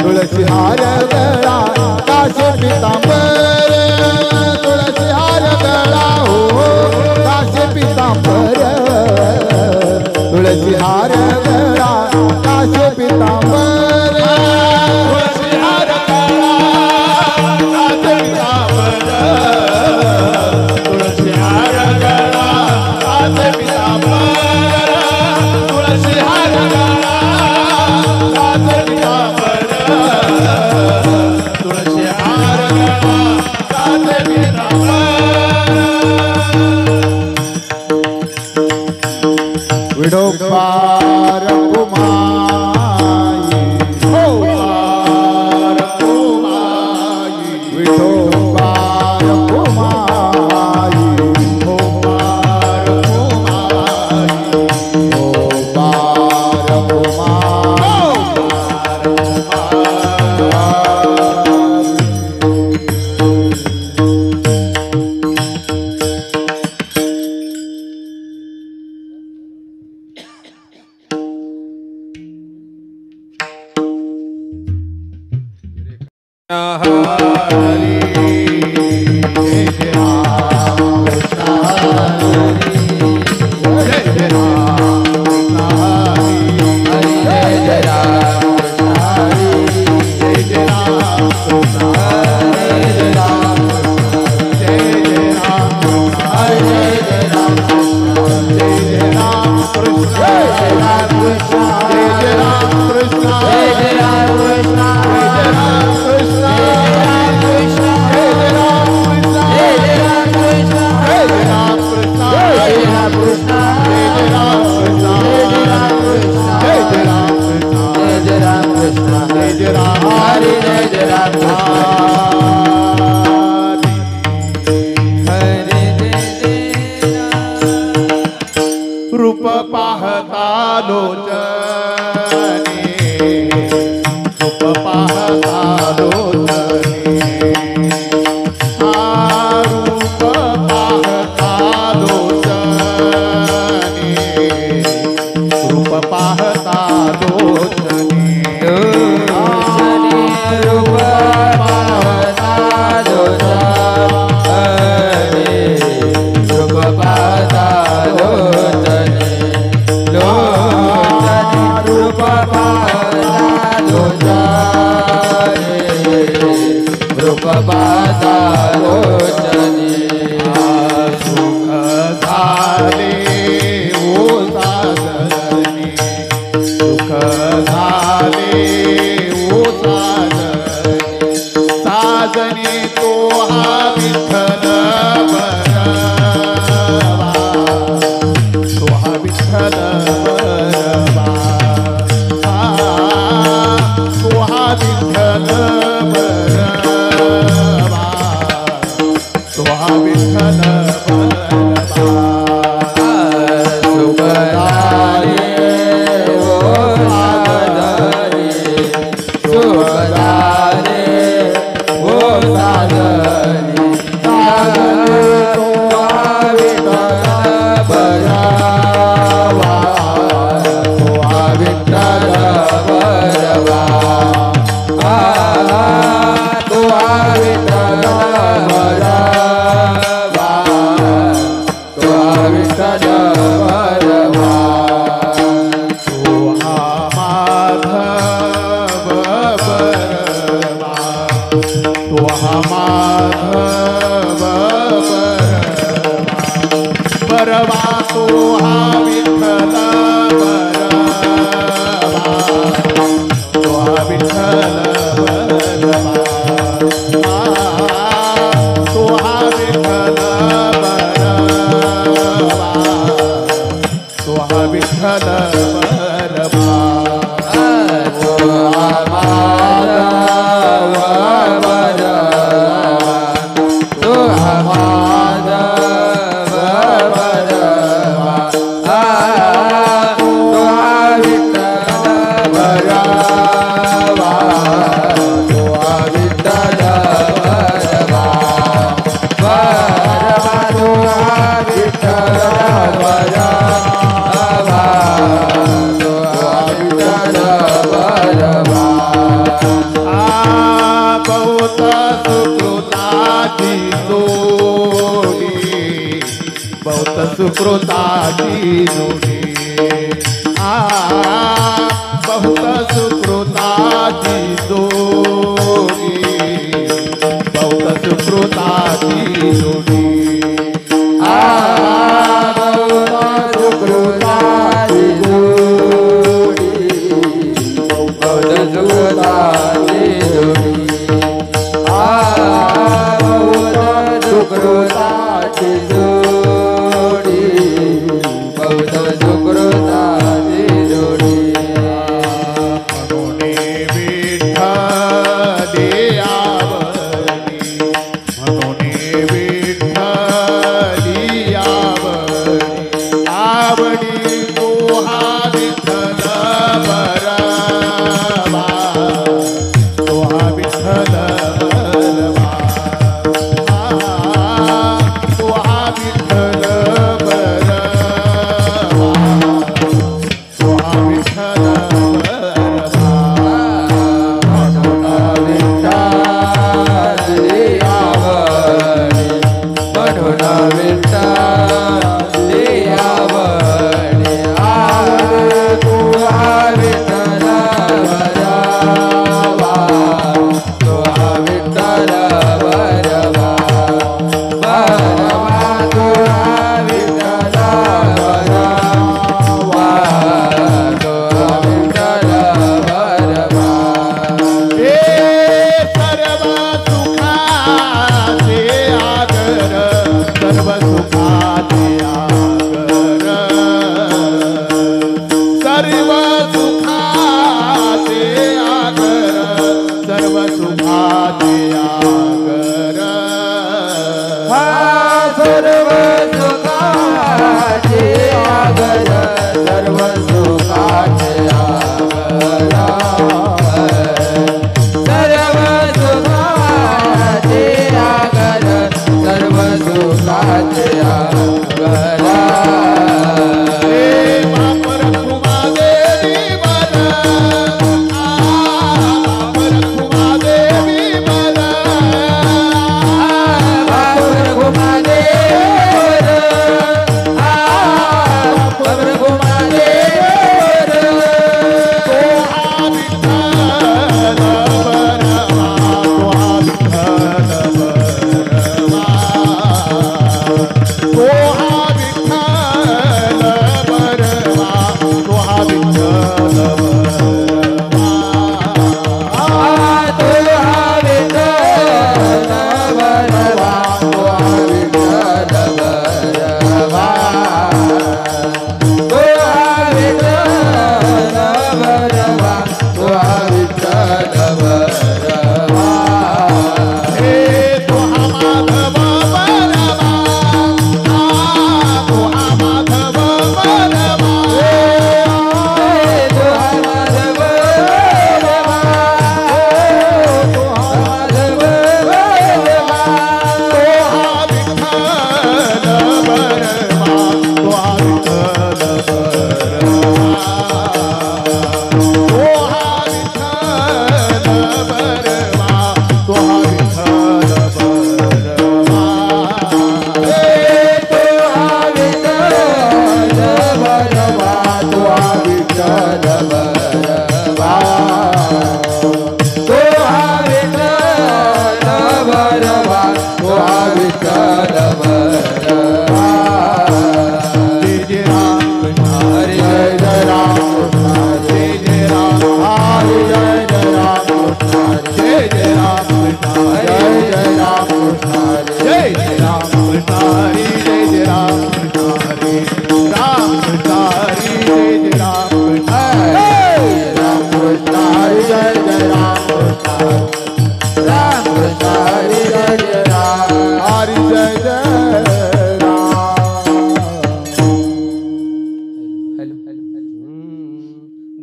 तुळसी हार गळा काशे पितांबर तुळसी हार गळा हो काशे पितांबर तुळसी हार गळा काशे पितांबर तुळसी हार गळा काशे पितांबर तुळसी हार गळा काशे पितांबर तुळसी हार गळा काशे पितांबर तुळसी हार गळा काशे पितांबर विडोबार कुमाई हो पार कुमाई विडोबार कुमाई हो पार कुमाई हो पार कुमाई रूप पाहता लोचने रूप पाहता लोचने रूप पाहता लोचने रूप पाहता लोचने रूप पाहता लोचने रूप पाहता लोचने रूप पाहता लोचने सुख झाले ओ साजनी सुख झाले ओ साजनी साजनी तो हा विठ्ठल बरवा तो हा विठ्ठल बरवा तो हा विठ्ठल बरवा तो हा विठ्ठल बरवा तो हा विठ्ठल बरवा तो हा विठ्ठल बरवा तो हा विठ्ठल बरवा तो हा विठ्ठल बरवा तो हा माधव बरवा तो हा माधव बरवा सुकृताची जोडी बहुत सुकृताची जोडी बहुत सुकृताची जोडी बहुत सुकृताची जोडी बहुत सुकृताची जोडी बहुत सुकृताची जोडी बहुत सुकृताची जोडी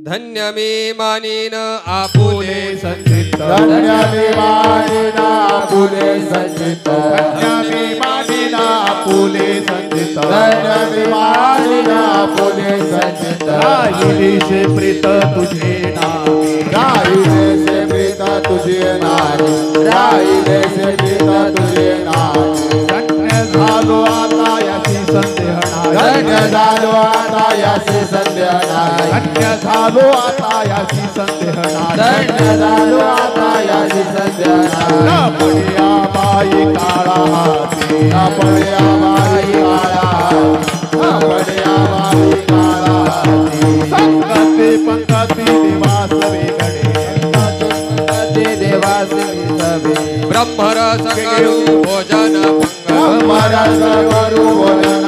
धन्य मी मानिन आपुले संचित धन्य मी मानिन आपुले संचित धन्य मी मानिन आपुले संचित धन्य मी मानिन आपुले संचित राहिले से प्रीत तुझे नामे राहिले से प्रीत तुझे नामे राहिले से प्रीत तुझे नामे धन्य झालो आता याची संदेह नाही धन्य झालो आता याची संध्या नाही धन्य झालो आता याची संदेह नाही धन्य झालो आता याची संध्या न नाही पडिया बाई काळा हाती न पड्या बाई काळा न पड्या बाई काळा संगती पंगती निवास वेगळे ते देवासी सभे ब्रह्मरस करू भोजन पंग ब्रह्मरस करू भोजन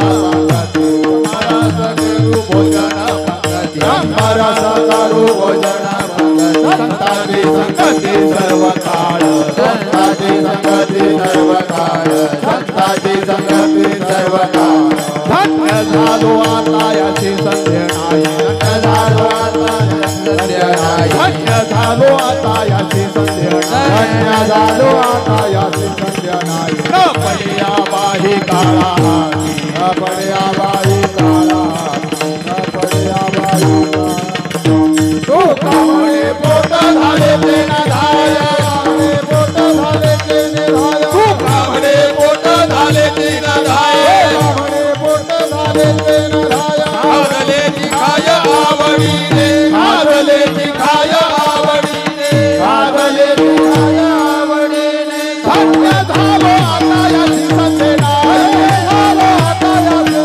पंगती ब्रह्मरस करू भोजन पंगती ब्रह्मरस करू भोजन पंगती संताची संगती सर्व काळ संताची संगती सर्व काळ संताची संगती सर्व काळ धन्य झालो आता याची संदेह नाही धन्य झालो आता संध्या नाही धन्य झालो आता याची संदेह नाही धन्य झालो आता याची संध्या नाही न पडिया बाई काळा हाती न पड्या बाई काळा न पड्या बाई काळा तो कामळे पोट झाले ते नधाय कामळे पोट झाले ते निधाय तू कामडे पोट झाले तीन धाये कामळे पोट झाले ते नधाय खाजले ती खाय आवडीने खाजले ती खाय आवडीने कागले तुझ्या आवडीने धन्य झालो आता याची संदेह नाही झालो आता याचे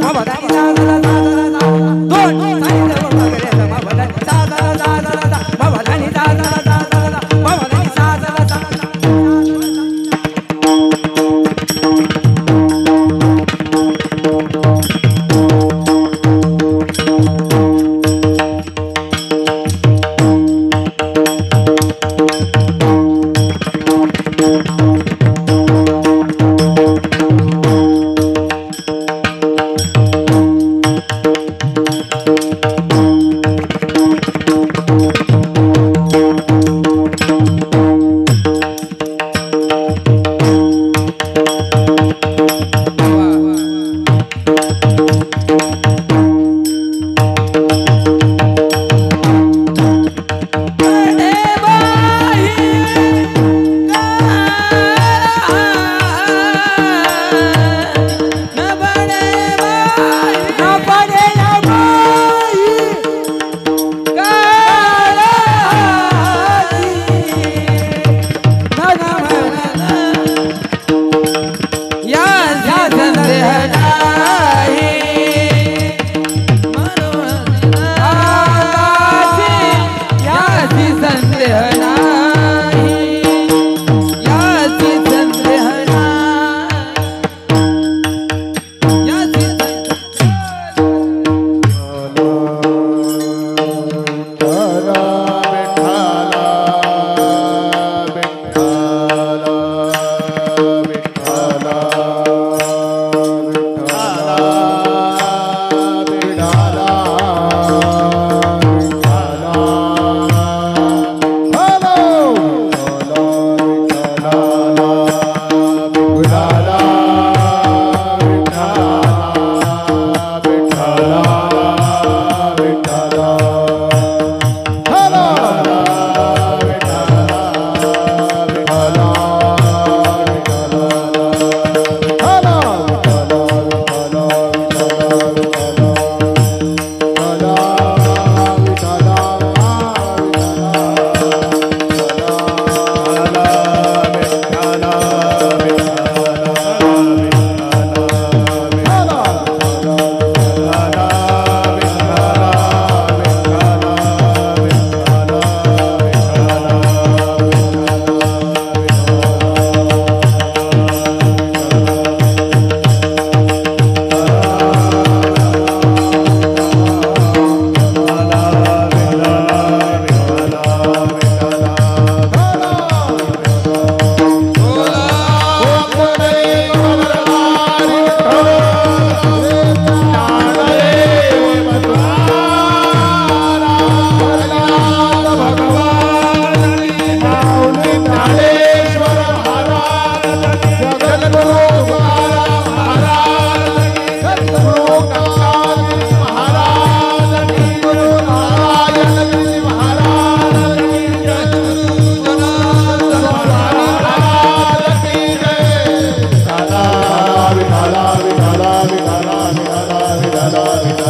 Baba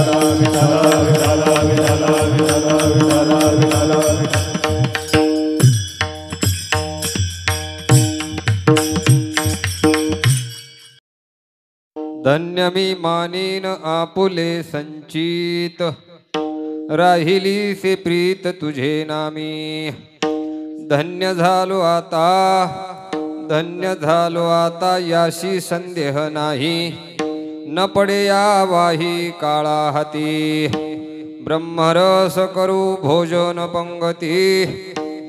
धन्य मी मानीन आपुले संचित, राहिली से प्रीत तुझे नामी. धन्य झालो आता, धन्य झालो आता, याशी संदेह नाही. न पडे या वाही काळा हाती. ब्रह्मरस करू भोजन पंगती,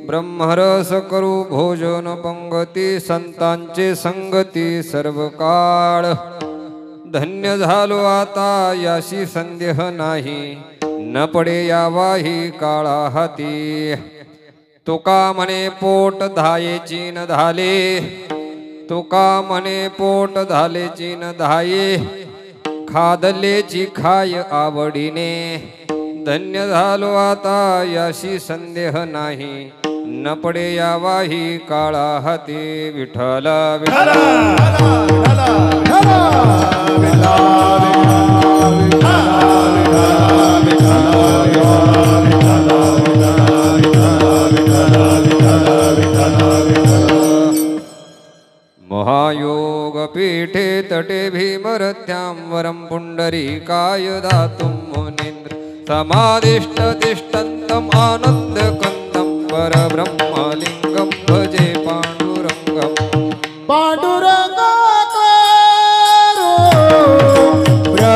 ब्रह्मरस करू भोजन पंगती. संतांचे संगती सर्व काळ. धन्य झालो आता, याशी संदेह नाही. न पडे या वाही काळा हाती. तुका म्हणे पोट धायेची न धाले, तुका म्हणे पोट धालेची न धाये. खादलेची खाय आवडीने. धन्य झालो आता, याशी संदेह नाही. न पडे या वाही काळा हाती. विठ्ठल विठ्ठल महायोग पीठे तटे भीमरथ्यां वरं पुंडरीकाय दातुं मुनीन्द्र. समादिष्ट तिष्ठन्तम् आनन्दकन्दं परब्रह्मलिङ्गं भजे पाण्डुरङ्गम्. पांडुरंग प्रथम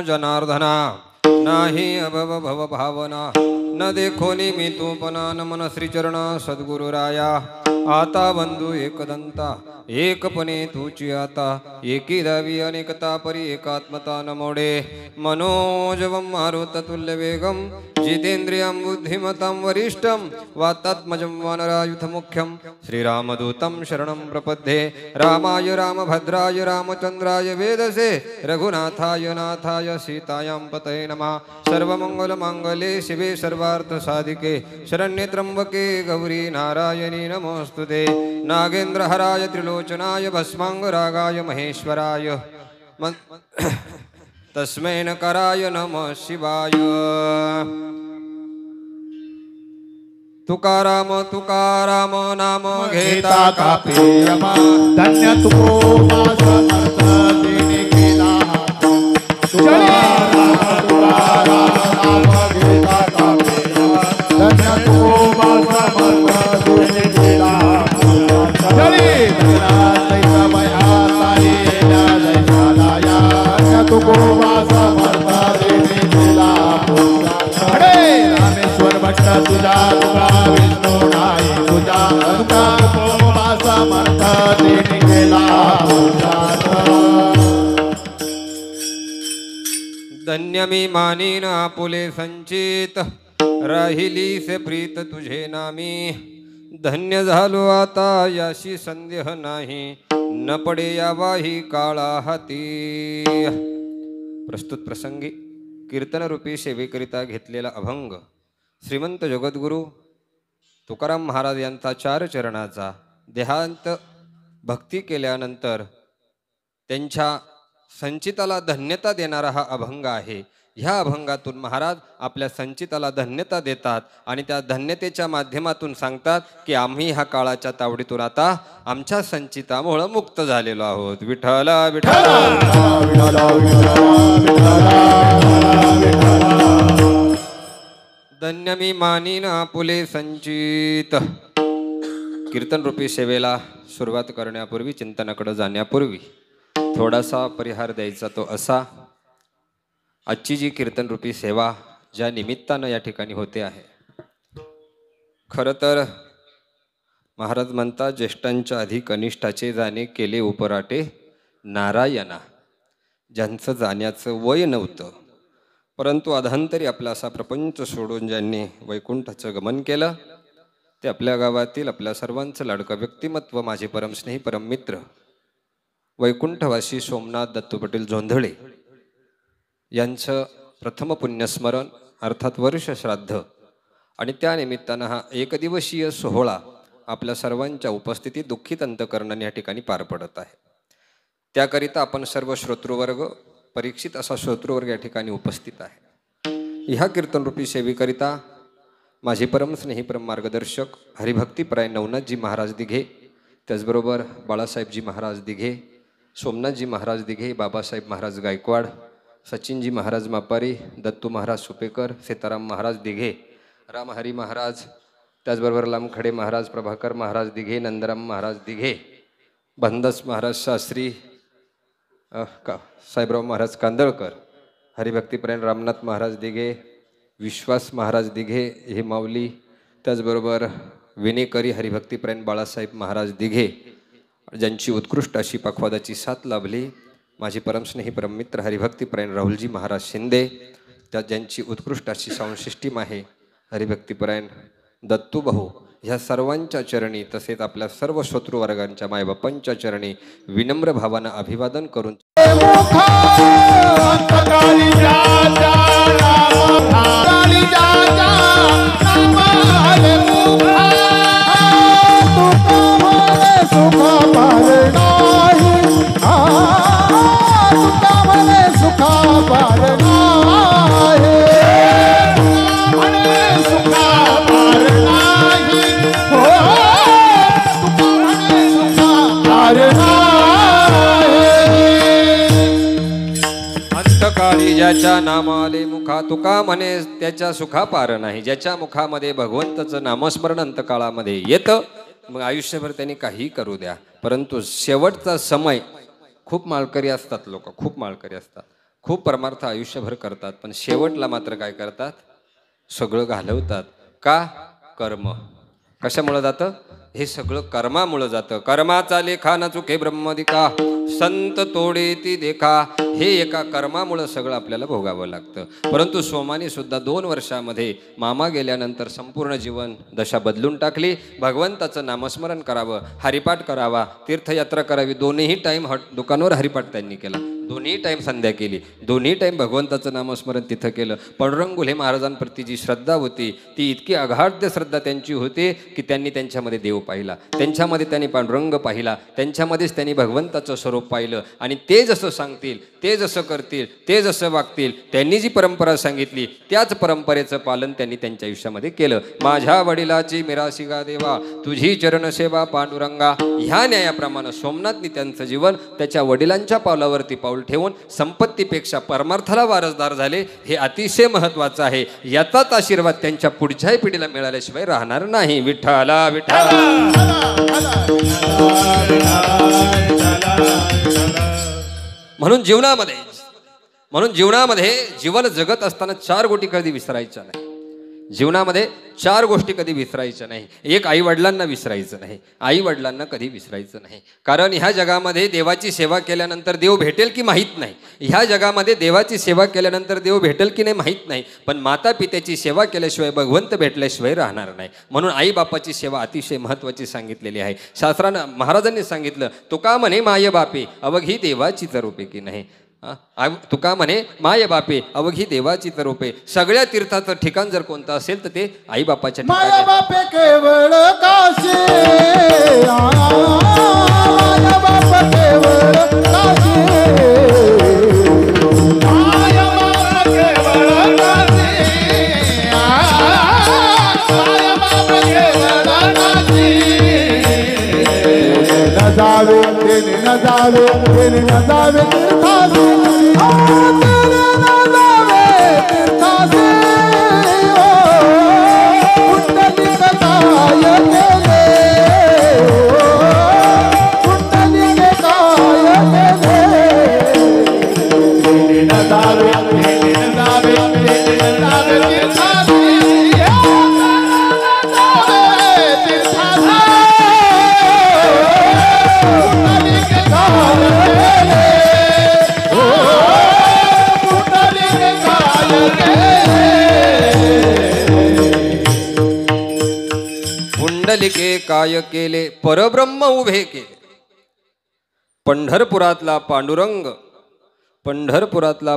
जनार्दना. नाही अभव भव भावना, न देखो निमितोपना. नमन श्रीचरण सद्गुरुराया. आता बंधू एकदंता, एकपणे तुची आता. एकी दावी अनेकता परी एकात्मता न मोडे. मनोजवं मारुततुल्य वेगं, जितेन्द्रियं बुद्धिमतां वरिष्ठं. वातात्मजं वानरायुध मुख्यं, श्रीरामदूतं शरणं प्रपद्ये. रामाय रामभद्राय रामचंद्राय वेदसे, रघुनाथाय नाथाय सीतायां पतये नमः. सर्वमंगलमांगल्ये शिवे सर्वार्थसाधिके, शरण्ये त्र्यंबके गौरी नारायणी नमोस्तुते. नागेन्द्रहराय त्रिलोचनाय भस्मांगरागाय महेश्वराय तस्मै नकाराय नमः शिवाय. तुकाराम तुकाराम नाम घेता कापे यमा. धन्य तू माझा अर्थ देणे केला. तुकाराम तुकाराम नाम घेता कापे यमा. धन्य तू माझा देणे केला रामेश्वर भट्ट तुझा तुका विष्णू नाही तुझा तुका समर्थ देणे केला धन्य मी मानीन आपुले संचित राहिली से प्रीत तुझे नामी धन्य झालो आता याशी संदेह नाही न पडे यावाही काळा हाती। प्रस्तुत प्रसंगी कीर्तनरूपी सेवेकरिता घेतलेला अभंग श्रीमंत जगद्गुरु तुकाराम महाराज यांचा 4 चरणाचा देहांत भक्ती केल्यानंतर त्यांच्या संचिताला धन्यता देणारा हा अभंग आहे। ह्या अभंगातून महाराज आपल्या संचिताला धन्यता देतात आणि त्या धन्यतेच्या माध्यमातून सांगतात की आम्ही ह्या काळाच्या तावडीतून आता आमच्या संचितामुळे मुक्त झालेलो आहोत। विठ्ठला विठ्ठला धन्य मी मानीन आपुले संचित। कीर्तन रूपी सेवेला सुरुवात करण्यापूर्वी चिंतनाकडे जाण्यापूर्वी थोडासा परिहार द्यायचा तो असा, आजची जी कीर्तन रूपी सेवा ज्या निमित्तानं या ठिकाणी होते आहे, खरं तर महाराज म्हणतात ज्येष्ठांच्या आधी कनिष्ठाचे जाणे केले उपराटे नारायणा। ज्यांचं जाण्याचं वय नव्हतं परंतु अधांतरी आपला असा प्रपंच सोडून ज्यांनी वैकुंठाचं गमन केलं ते आपल्या गावातील आपल्या सर्वांचं लाडकं व्यक्तिमत्व माझे परमस्नेही परममित्र वैकुंठवासी सोमनाथ दत्तू पाटील जोंधळे यांचं प्रथम पुण्यस्मरण अर्थात वर्ष श्राद्ध आणि त्या निमित्तानं हा एकदिवसीय सोहळा आपल्या सर्वांच्या उपस्थितीत दुःखित अंतकरणाने या ठिकाणी पार पडत आहे। त्याकरिता आपण सर्व श्रोतृवर्ग परीक्षित असा श्रोतृवर्ग या ठिकाणी उपस्थित आहे। ह्या कीर्तनरूपी सेवेकरिता माझे परमस्नेही परम मार्गदर्शक हरिभक्तीपराय नवनाथजी महाराज दिघे, त्याचबरोबर बाळासाहेबजी महाराज दिघे, सोमनाथजी महाराज दिघे, बाबासाहेब महाराज गायकवाड, सचिनजी महाराज मापारी, दत्तू महाराज सुपेकर, सीताराम महाराज दिघे, रामहरी महाराज, त्याचबरोबर लामखडे महाराज, प्रभाकर महाराज दिघे, नंदराम महाराज दिघे, बंदस महाराज शास्त्री, साहेबराव महाराज कांदळकर, हरिभक्तीपरायण रामनाथ महाराज दिघे, विश्वास महाराज दिघे हे माऊली, त्याचबरोबर विनेकरी हरिभक्तीपरायण बाळासाहेब महाराज दिघे ज्यांची उत्कृष्ट अशी पखवादाची साथ लाभली, माझे परमस्नेही परममित्र हरिभक्तीपरायण राहुलजी महाराज शिंदे, त्या ज्यांची उत्कृष्ट अशी संशिष्टीम आहे हरिभक्तीपरायण दत्तूभाऊ, ह्या सर्वांच्या चरणी तसेच आपल्या सर्व श्रोतृवर्गांच्या मायबापांच्या चरणी विनम्र भावानं अभिवादन करून अंतकाळी ज्याच्या नामाले मुखा तुका म्हणे त्याच्या सुखा पार नाही। ज्याच्या मुखामध्ये भगवंताचं नामस्मरण अंतकाळामध्ये येतं मग आयुष्यभर त्यांनी काही करू द्या, परंतु शेवटचा समय खूप माळकरी असतात, लोक खूप माळकरी असतात, खूप परमार्थ आयुष्यभर करतात, पण शेवटला मात्र काय करतात, सगळं घालवतात। का? कर्म। कशामुळे जातं हे सगळं? कर्मामुळे जातं। कर्माचा लेखा न चुके ब्रह्मदिका संत तोडे ती देखा, हे एका कर्मामुळे सगळं आपल्याला भोगावं लागतं। परंतु सोमानी सुद्धा 2 वर्षामध्ये मामा गेल्यानंतर संपूर्ण जीवन दशा बदलून टाकली। भगवंताचं नामस्मरण करावं, हरिपाठ करावा, तीर्थयात्रा करावी, दोन्ही टाईम दुकानावर हरिपाठ त्यांनी केला, दोन्ही टाईम संध्या केली, दोन्ही टाईम भगवंताचं नामस्मरण तिथं केलं। पांडुरंग गुल्हे महाराजांप्रती जी श्रद्धा होती ती इतकी अगाढ श्रद्धा त्यांची होती की त्यांनी त्यांच्यामध्ये देव पाहिला, त्यांच्यामध्ये त्यांनी पांडुरंग पाहिला, त्यांच्यामध्येच त्यांनी भगवंताचं स्वरूप पाहिलं आणि ते जसं सांगतील, ते जसं करतील, ते जसं वागतील, त्यांनी जी परंपरा सांगितली त्याच परंपरेचं पालन त्यांनी त्यांच्या आयुष्यामध्ये केलं। माझ्या वडिलाची मिरासिगा देवा तुझी चरणसेवा पांडुरंगा, ह्या न्यायाप्रमाणे सोमनाथनी त्यांचं जीवन त्याच्या वडिलांच्या पावलावरती पाऊल ठेवून संपत्तीपेक्षा परमार्थाला वारसदार झाले, हे अतिशय महत्वाचं आहे. याचाच आशीर्वाद त्यांच्या पुढच्याही पिढीला मिळाल्याशिवाय राहणार नाही. विठ्ठला विठ्ठला. म्हणून जीवनामध्ये जीवन जगत असताना 4 गोष्टी कधी विसरायच्या नाही. जीवनामध्ये 4 गोष्टी कधी विसरायच्या नाही. एक, आई वडिलांना विसरायचं नाही. आई वडिलांना कधी विसरायचं नाही. कारण ह्या जगामध्ये देवाची सेवा केल्यानंतर देव भेटेल की माहीत नाही. ह्या जगामध्ये देवाची सेवा केल्यानंतर देव भेटेल की नाही माहीत नाही. पण माता पित्याची सेवा केल्याशिवाय भगवंत भेटल्याशिवाय राहणार नाही. म्हणून आई बापाची सेवा अतिशय महत्त्वाची सांगितलेली आहे. शास्त्रानं महाराजांनी सांगितलं, तुका म्हणे माय बापे अवघी देवाची रूपे की नाही. तुका म्हणे माय बापे अवघी देवाची रूपे. सगळ्या तीर्थाचं ठिकाण जर कोणतं असेल तर ते आई बापाच्या ठिकाणी. माय बापे केवळ काशी, माय बाप केवळ काशी, माय बाप केवळ काशी, माय बाप केवळ काशी. न जावे तेने न जावे, तेने न जावे तीर्थासी, तेने न जावे तीर्थासी. कुंडलिक काय केले, कुंडलिक काय केले. तेने न जावे, तेने न जावे, तेने न जावे तीर्थासी, पुंडलिके काय केले परब्रह्म उभे केले. पंढरपुरातला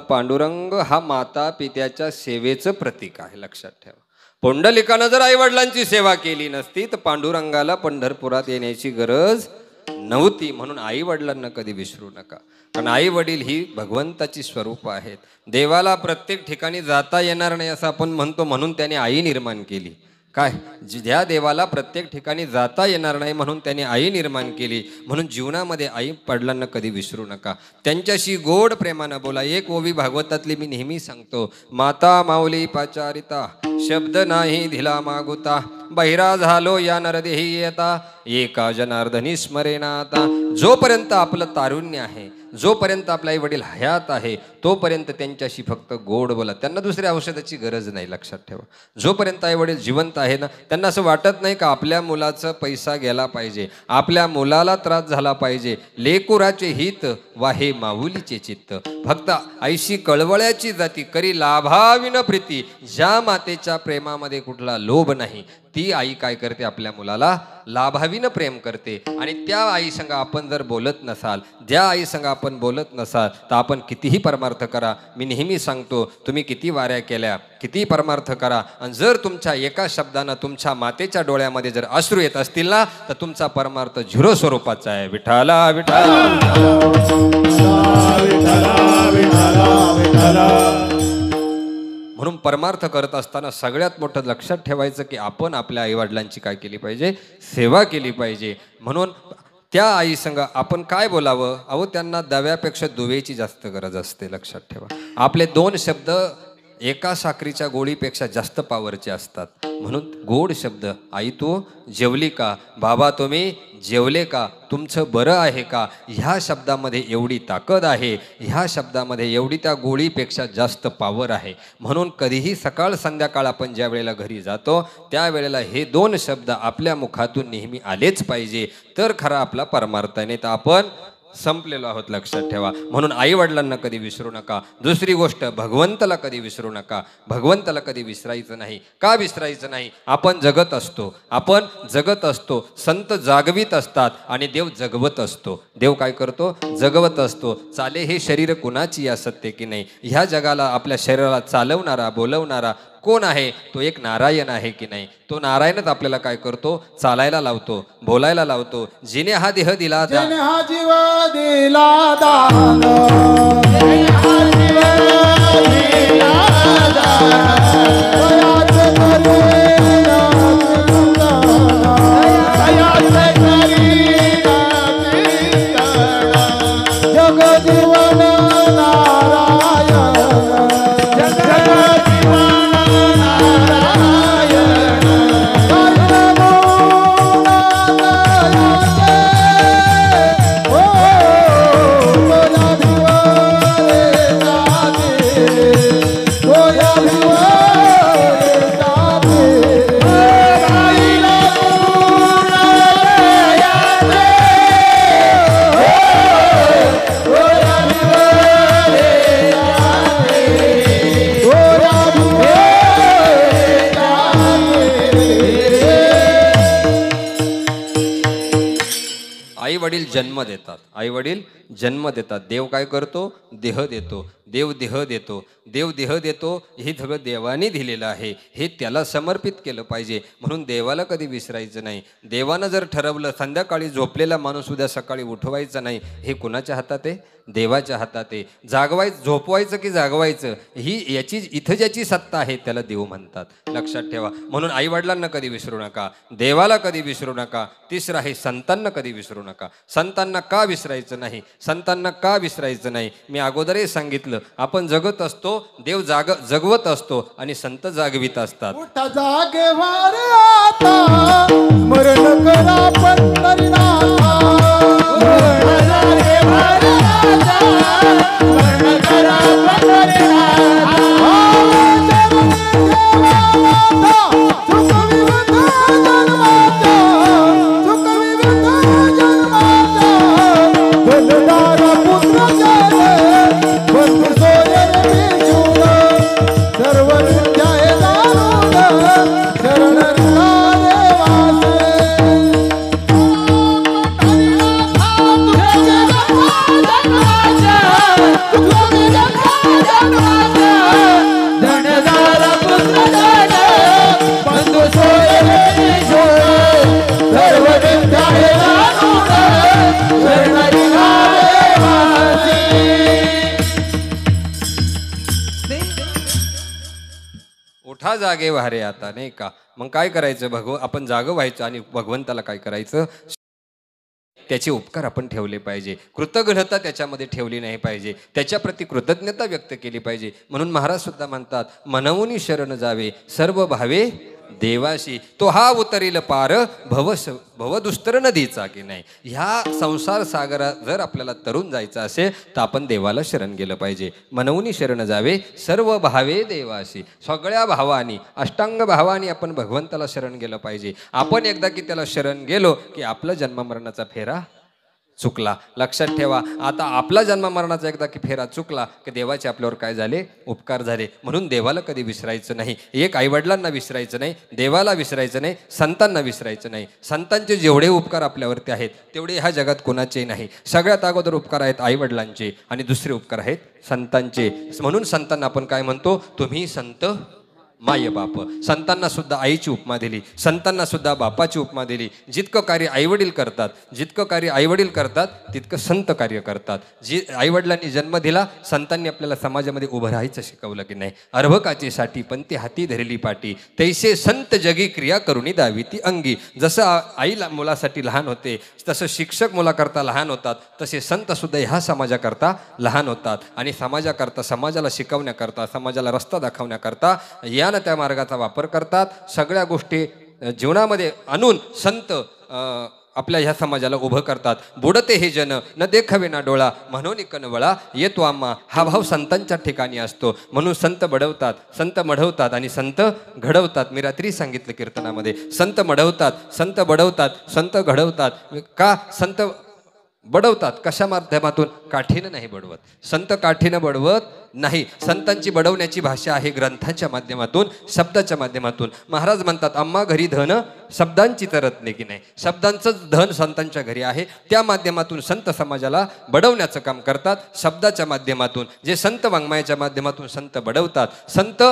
पांडुरंग हा माता पित्याच्या सेवेचं प्रतीक आहे. लक्षात ठेवा. पुंडलिकानं जर आई वडिलांची सेवा केली नसती तर पांडुरंगाला पंढरपुरात येण्याची गरज नव्हती. म्हणून आई वडिलांना कधी विसरू नका. कारण आई वडील ही भगवंताची स्वरूप आहेत. देवाला प्रत्येक ठिकाणी जाता येणार नाही असं आपण म्हणतो, म्हणून त्याने आई निर्माण केली. काय, ज्या देवाला प्रत्येक ठिकाणी जाता येणार नाही म्हणून त्याने आई निर्माण केली. म्हणून जीवनामध्ये आई वडिलांना कधी विसरू नका. त्यांच्याशी गोड प्रेमानं बोला. एक ओवी भागवतातली मी नेहमी सांगतो, माता माऊली पाचारिता शब्द नाही धिला मागुता, बहिरा झालो या नरदेही येता, एका जनार्दनी स्मरेना आता. जोपर्यंत आपलं तारुण्य आहे, जोपर्यंत आपले आई वडील हयात आहे, तोपर्यंत त्यांच्याशी फक्त गोड बोला. त्यांना दुसऱ्या औषधाची गरज नाही. लक्षात ठेवा. जोपर्यंत आई वडील जिवंत आहे ना, त्यांना असं वाटत नाही का आपल्या मुलाचा पैसा गेला पाहिजे, आपल्या मुलाला त्रास झाला पाहिजे. लेकुराचे हित वाहे माऊलीचे चित्त, फक्त आईशी कळवळ्याची जाती करी लाभाविन प्रीती. ज्या मातेच्या प्रेमामध्ये कुठला लोभ नाही, ती आई काय करते, आपल्या मुलाला लाभाविन प्रेम करते. आणि त्या आई संग आपण जर बोलत नसाल, ज्या आई संग आपण बोलत नसाल, तर आपण कितीही परमार्थ करा. मी नेहमी सांगतो, तुम्ही किती वाऱ्या केल्या, किती परमार्थ करा, आणि जर तुमच्या एका शब्दानं तुमच्या मातेच्या डोळ्यामध्ये जर अश्रू येत असतील ना, तर तुमचा परमार्थ 0 स्वरूपाचा आहे. विठ्ठला विठ्ठला. म्हणून परमार्थ करत असताना सगळ्यात मोठं लक्षात ठेवायचं की आपण आपल्या आईवडिलांची काय केली पाहिजे, सेवा केली पाहिजे. म्हणून त्या आई संग आपण काय बोलावं, अहो त्यांना दव्यापेक्षा दुवेची जास्त गरज असते. लक्षात ठेवा. आपले 2 शब्द एका साखरीच्या गोळीपेक्षा जास्त पावरचे असतात. म्हणून गोड शब्द, आई तू जेवली का, बाबा तुम्ही जेवले का, तुमचं बरं आहे का, ह्या शब्दामध्ये एवढी ताकद आहे, ह्या शब्दामध्ये एवढी त्या गोळीपेक्षा जास्त पावर आहे. म्हणून कधीही सकाळ संध्याकाळ आपण ज्या वेळेला घरी जातो त्यावेळेला हे 2 शब्द आपल्या मुखातून नेहमी आलेच पाहिजे, तर खरा आपला परमार्थ आहे. नाही तर आपण संपलेलो आहोत. लक्षात ठेवा. म्हणून आई वडिलांना कधी विसरू नका. दुसरी गोष्ट, भगवंताला कधी विसरू नका. भगवंताला कधी विसरायचं नाही. का विसरायचं नाही, आपण जगत असतो. संत जागवित असतात आणि देव जगवत असतो. देव काय करतो, जगवत असतो. चाले हे शरीर कुणाची या सत्य की नाही. ह्या जगाला, आपल्या शरीराला चालवणारा, बोलवणारा कोण आहे, तो एक नारायण आहे की नाही. तो नारायणच आपल्याला काय करतो, चालायला लावतो, बोलायला लावतो. जिने हा देह दिला, जिने हा जीव दिला दान, जिने हा जीव दिला दान, दयाचे करी जग जीवन आई वडील जन्म देतात, आई वडील जन्म देतात. देव काय करतो? देह देतो. देव देह देतो, देव देह देतो. हे सगळं देवाने दिलेलं आहे, हे त्याला समर्पित केलं पाहिजे. म्हणून देवाला कधी विसरायचं नाही. देवानं जर ठरवलं संध्याकाळी झोपलेला माणूस उद्या सकाळी उठवायचा नाही, हे कुणाच्या हातात आहे? देवाच्या हातात आहे. जागवायचं, झोपवायचं की जागवायचं ही याची इथं ज्याची सत्ता आहे त्याला देव म्हणतात. लक्षात ठेवा. म्हणून आई वडिलांना कधी विसरू नका, देवाला कधी विसरू नका. तिसरं आहे संतांना कधी विसरू नका. संतांना का विसरायचं नाही? संतांना का विसरायचं नाही? मी अगोदरही सांगितलं, आपण जगत असतो, देव जगवत असतो आणि संत जागवित असतात. उठा जागेवर आता स्मरण करा पंढरीनाथा. स्मरण करा पंढरीनाथा. उठा जागे वारे आता, नाही का? मग काय करायचं? आपण जागं व्हायचं आणि भगवंताला काय करायचं? त्याचे उपकार आपण ठेवले पाहिजे. कृतज्ञता त्याच्यामध्ये ठेवली नाही पाहिजे. त्याच्याप्रती कृतज्ञता व्यक्त केली पाहिजे. म्हणून महाराज सुद्धा म्हणतात, मनवूनी शरण जावे सर्व भावे देवाशी, तो हा उतरील पार भवदुस्तर नदीचा की नाही. ह्या संसार सागरात जर आपल्याला तरुण जायचं असेल तर आपण देवाला शरण गेलं पाहिजे. मनवूनी शरण जावे सर्व भावे देवाशी, सगळ्या भावानी, अष्टांग भावानी आपण भगवंताला शरण गेलं पाहिजे. आपण एकदा की त्याला शरण गेलो की आपला जन्ममरणाचा फेरा चुकला. लक्षात ठेवा. आता आपला जन्म मरणाचा एकदा की फेरा चुकला की देवाचे आपल्यावर काय झाले? उपकार झाले. म्हणून देवाला कधी विसरायचं नाही. एक आईवडिलांना विसरायचं नाही, देवाला विसरायचं नाही, संतांना विसरायचं नाही. संतांचे जेवढे उपकार आपल्यावरती आहेत तेवढे ह्या जगात कोणाचेही नाही. सगळ्यात अगोदर उपकार आहेत आईवडिलांचे आणि दुसरे उपकार आहेत संतांचे. म्हणून संतांना आपण काय म्हणतो? तुम्ही संत माय बाप. संतांना सुद्धा आईची उपमा दिली, संतांना सुद्धा बापाची उपमा दिली. जितकं कार्य आईवडील करतात, जितकं कार्य आईवडील करतात तितकं संत कार्य करतात. जी आईवडिलांनी जन्म दिला, संतांनी आपल्याला समाजामध्ये उभं राहायचं शिकवलं की नाही. अर्भकाची साठी पण ती हाती धरली पाटी, तैसे संत जगी क्रिया करुणी दावी ती अंगी. जसं आईला मुलासाठी लहान होते, तसं शिक्षक मुलाकरता लहान होतात, तसे संत सुद्धा ह्या समाजाकरता लहान होतात. आणि समाजाकरता, समाजाला शिकवण्याकरता, समाजाला रस्ता दाखवण्याकरता या त्या मार्गाचा वापर करतात. सगळ्या गोष्टी जीवनामध्ये आणून संत आपल्या ह्या समाजाला उभं करतात. बुडते हे जन न देखावे ना डोळा म्हणून कनवळा येतो आम्हा. हा भाव संतांच्या ठिकाणी असतो. म्हणून संत बडवतात, संत मढवतात आणि संत घडवतात. मी रात्री सांगितलं कीर्तनामध्ये, संत मढवतात, संत बडवतात, संत घडवतात. का? संत बडवतात कशा माध्यमातून? काठीनं नाही बडवत. संत काठीनं बडवत नाही. संतांची बडवण्याची भाषा आहे ग्रंथाच्या माध्यमातून, शब्दाच्या माध्यमातून. महाराज म्हणतात, आम्हा घरी धन शब्दांची तरतणे की नाही. शब्दांचंच धन संतांच्या घरी आहे. त्या माध्यमातून संत समाजाला बडवण्याचं काम करतात. शब्दाच्या माध्यमातून, जे संत वाङ्मयाच्या माध्यमातून संत बडवतात, संत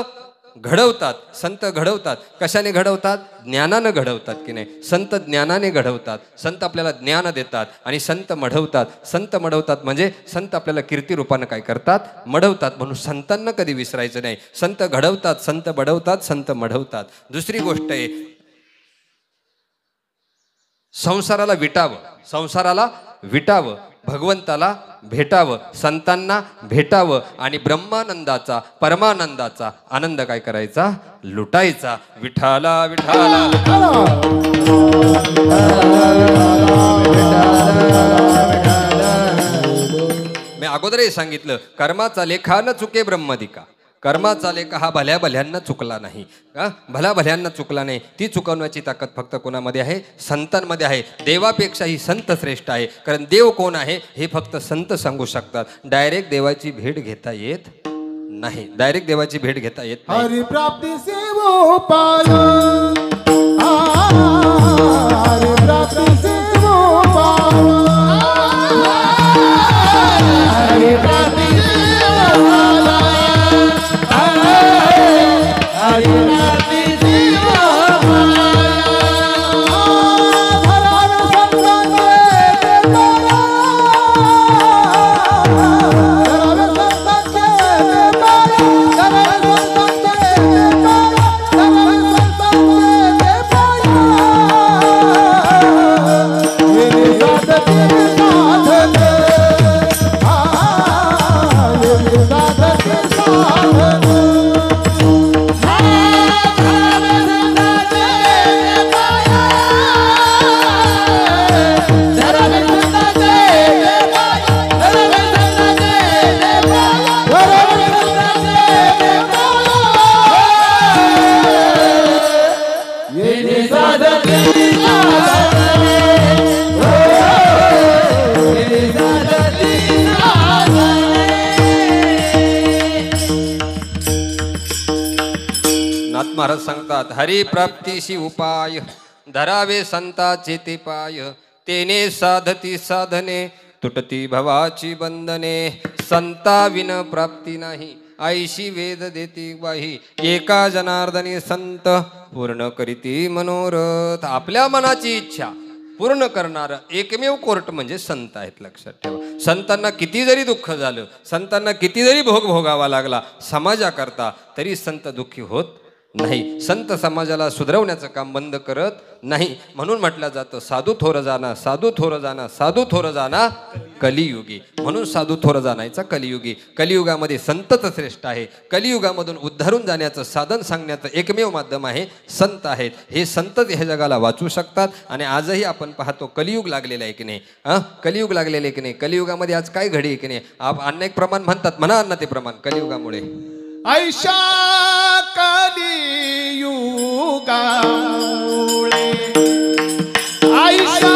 घडवतात. संत घडवतात. कशाने घडवतात? ज्ञानानं घडवतात की नाही. संत ज्ञानाने घडवतात. संत आपल्याला ज्ञान देतात आणि संत मढवतात. संत मढवतात म्हणजे संत आपल्याला कीर्ती रूपानं काय करतात? मढवतात. म्हणून संतांना कधी विसरायचं नाही. संत घडवतात, संत बडवतात, संत मढवतात. दुसरी गोष्ट आहे, संसाराला विटावं, संसाराला विटावं, भगवंताला भेटावं, संतांना भेटावं आणि ब्रह्मानंदाचा, परमानंदाचा आनंद काय करायचा? लुटायचा. विठाला विठाला मी अगोदरही सांगितलं, कर्माचा लेखा न चुके ब्रह्मदिका. कर्माचा लेखा हा भल्या भल्यांना चुकला नाही. भल्या भल्यांना चुकला नाही. ती चुकवण्याची ताकद फक्त कोणामध्ये आहे? संतांमध्ये आहे. देवापेक्षाही संत श्रेष्ठ आहे. कारण देव कोण आहे हे फक्त संत सांगू शकतात. डायरेक्ट देवाची भेट घेता येत नाही. डायरेक्ट देवाची भेट घेता येत नाही. हरि प्राप्ती से वो पाया, हरि प्राप्ती से वो पाया. महाराज सांगतात हरिप्राप्तीशी उपाय धरावे संताचे ते पाय तेने साधती साधने तुटती भवाची बंधने संता विन प्राप्ती नाही आईशी वेद देती बाही एका जनार्दनी संत पूर्ण करीती मनोरथ आपल्या मनाची इच्छा पूर्ण करणारं एकमेव कोर्ट म्हणजे संत आहेत लक्षात ठेवा संतांना किती जरी दुःख झालं संतांना किती जरी भोग भोगावा लागला समाजाकरता तरी संत दुःखी होत नाही संत समाजाला सुधरवण्याचं काम बंद करत नाही म्हणून म्हटलं जातं साधू थोर जाना साधू थोर जाना साधू थोर जाना कलियुगी म्हणून साधू थोर जाणायचा कलियुगी कलियुगामध्ये संतच श्रेष्ठ आहे कलियुगामधून उद्धारून जाण्याचं साधन सांगण्याचं एकमेव माध्यम आहे संत आहेत हे संतच ह्या जगाला वाचू शकतात आणि आजही आपण पाहतो कलियुग लागलेलं आहे की नाही कलियुग लागलेलं आहे की नाही कलियुगामध्ये आज काय घडी आहे की नाही अनेक प्रमाण म्हणतात म्हणा अन्न ते प्रमाण कलियुगामुळे ऐशा कलियुगामुळे ऐशा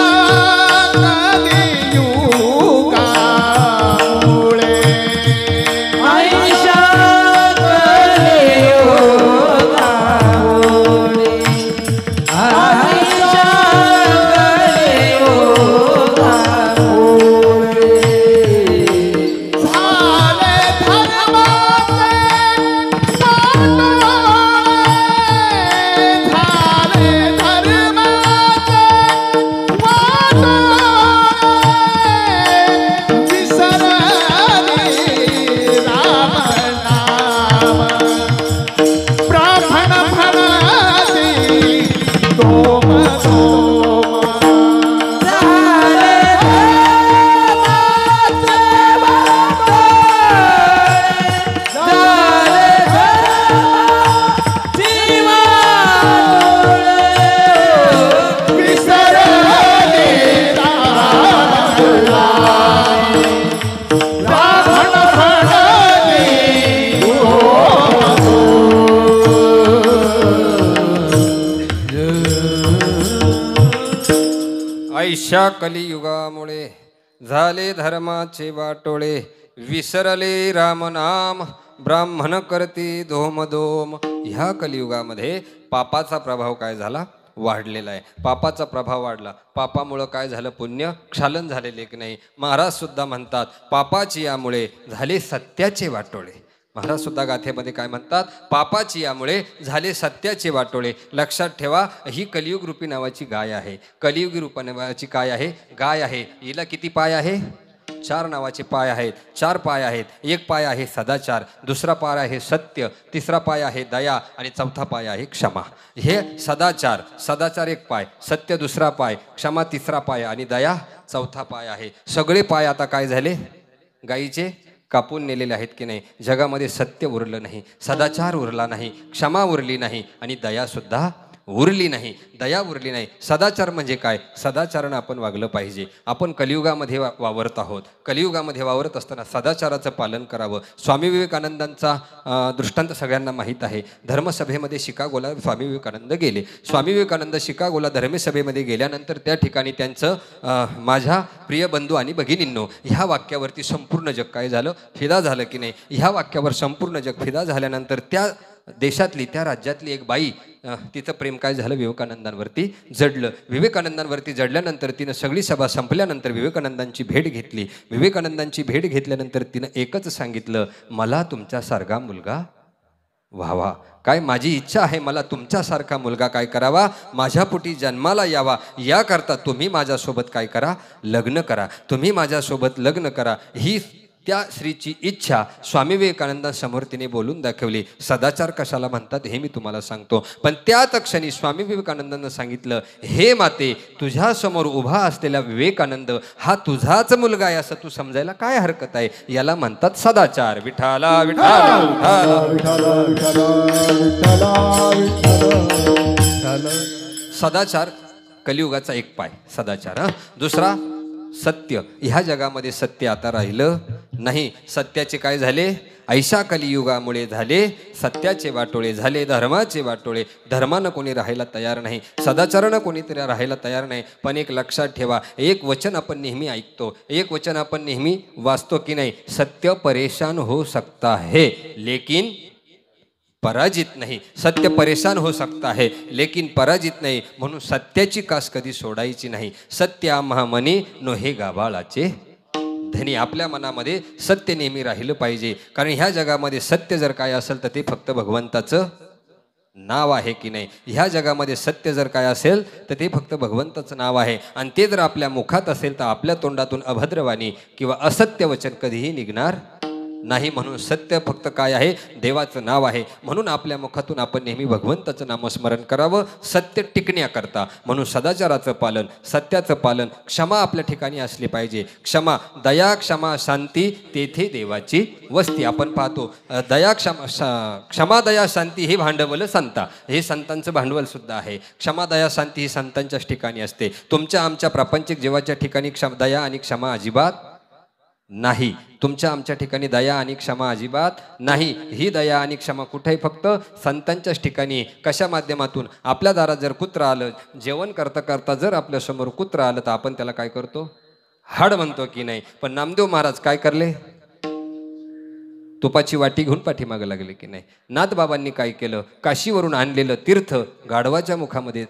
ऐशा कलियुगामुळे झाले धर्माचे वाटोळे विसरले रामनाम ब्राह्मण करते धोमधोम ह्या कलियुगामध्ये पापाचा प्रभाव काय झाला वाढलेला आहे पापाचा प्रभाव वाढला पापामुळं काय झालं पुण्य क्षालन झालेले की नाही महाराज सुद्धा म्हणतात पापाची यामुळे झाले सत्याचे वाटोळे महाराज सुद्धा गाथेमध्ये काय म्हणतात पापाची यामुळे झाले सत्याचे वाटोळे लक्षात ठेवा ही कलियुग रूपी नावाची गाय आहे कलियुगी रूप नावाची काय आहे गाय आहे हिला किती पाय आहे 4 नावाचे पाय आहेत 4 पाय आहेत एक पाय आहे सदाचार दुसरा पाय आहे सत्य तिसरा पाय आहे दया आणि चौथा पाय आहे क्षमा हे सदाचार एक पाय सत्य दुसरा पाय क्षमा तिसरा पाय आणि दया चौथा पाय आहे सगळे पाय आता काय झाले गायीचे कापून नेलेले आहेत की नाही जगामध्ये सत्य उरलं नाही सदाचार उरला नाही क्षमा उरली नाही आणि दयासुद्धा उरली नाही दया उरली नाही सदाचार म्हणजे काय सदाचारानं आपण वागलं पाहिजे आपण कलियुगामध्ये वावरत आहोत कलियुगामध्ये वावरत असताना सदाचाराचं पालन करावं स्वामी विवेकानंदांचा दृष्टांत सगळ्यांना माहीत आहे धर्मसभेमध्ये शिकागोला स्वामी विवेकानंद गेले स्वामी विवेकानंद शिकागोला धर्मसभेमध्ये गेल्यानंतर त्या ठिकाणी त्यांचं माझ्या प्रिय बंधू आणि भगिनींनो ह्या वाक्यावरती संपूर्ण जग काय झालं फिदा झालं की नाही ह्या वाक्यावर संपूर्ण जग फिदा झाल्यानंतर त्या देशातली त्या राज्यातली एक बाई तिचं प्रेम काय झालं विवेकानंदांवरती जडलं विवेकानंदांवरती जडल्यानंतर तिनं सगळी सभा संपल्यानंतर विवेकानंदांची भेट घेतली विवेकानंदांची भेट घेतल्यानंतर तिनं एकच सांगितलं मला तुमच्यासारखा मुलगा व्हावा काय माझी इच्छा आहे मला तुमच्यासारखा मुलगा काय करावा माझ्या पोटी जन्माला यावा याकरता तुम्ही माझ्यासोबत काय करा लग्न करा तुम्ही माझ्यासोबत लग्न करा ही त्या स्त्रीची इच्छा स्वामी विवेकानंदांसमोर तिने बोलून दाखवली सदाचार कशाला म्हणतात हे मी तुम्हाला सांगतो पण त्याच क्षणी स्वामी विवेकानंदांना सांगितलं हे माते तुझ्यासमोर उभा असलेला विवेकानंद हा तुझाच मुलगा आहे असं तू समजायला काय हरकत आहे याला म्हणतात सदाचार विठाला विठाला सदाचार कलियुगाचा एक पाय सदाचार दुसरा सत्य ह्या जगामध्ये सत्य आता राहिलं नाही सत्याचे काय झाले ऐशा कलियुगामुळे झाले सत्याचे वाटोळे झाले धर्माचे वाटोळे धर्मानं कोणी राहायला तयार नाही सदाचारानं कोणीतरी राहायला तयार नाही पण एक लक्षात ठेवा एक वचन आपण नेहमी ऐकतो एक वचन आपण नेहमी वाचतो की नाही सत्य परेशान हो सकता है लेकिन पराजित नहीं। सत्य परेशान हो सकता है लेकिन पराजित नहीं, म्हणून सत्याची कास कधी सोडायची नाही। सत्य आम्हा मनी नो हे गाभाळाचे धनी। आपल्या मनामध्ये सत्य नेहमी राहिलं पाहिजे, कारण ह्या जगामध्ये सत्य जर काय असेल तर ते फक्त भगवंताचं नाव आहे की नाही। ह्या जगामध्ये सत्य जर काय असेल तर ते फक्त भगवंताचं नाव आहे, आणि ते जर आपल्या मुखात असेल तर आपल्या तोंडातून अभद्रवाणी किंवा असत्य वचन कधीही निघणार नाही। म्हणून सत्य फक्त काय आहे, देवाचं नाव आहे। म्हणून आपल्या मुखातून आपण नेहमी भगवंताचं नामस्मरण करावं सत्य टिकण्याकरता। म्हणून सदाचाराचं पालन, सत्याचं पालन, क्षमा आपल्या ठिकाणी असली पाहिजे। क्षमा, दया, क्षमा, शांती तेथे देवाची वस्ती। आपण पाहतो दया, क्षमा, दया, शांती हे भांडवल संता, हे संतांचं भांडवल सुद्धा आहे। क्षमा, दया, शांती ही संतांच्याच ठिकाणी असते। तुमच्या आमच्या प्रापंचिक जीवाच्या ठिकाणी दया आणि क्षमा अजिबात नाही। तुमच्या आमच्या ठिकाणी दया आणि क्षमा अजिबात नाही। ही दया आणि क्षमा कुठेही फक्त संतांच्याच ठिकाणी। कशा माध्यमातून? आपल्या दारात जर कुत्र आलं, जेवण करता करता जर आपल्या समोर कुत्र आलं तर आपण त्याला काय करतो? हाड म्हणतो की नाही? पण नामदेव महाराज काय करले? तुपाची वाटी घेऊन पाठीमागे लागले की नाही? नाथबाबांनी काय केलं? काशीवरून आणलेलं तीर्थ गाढवाच्या मुखामध्ये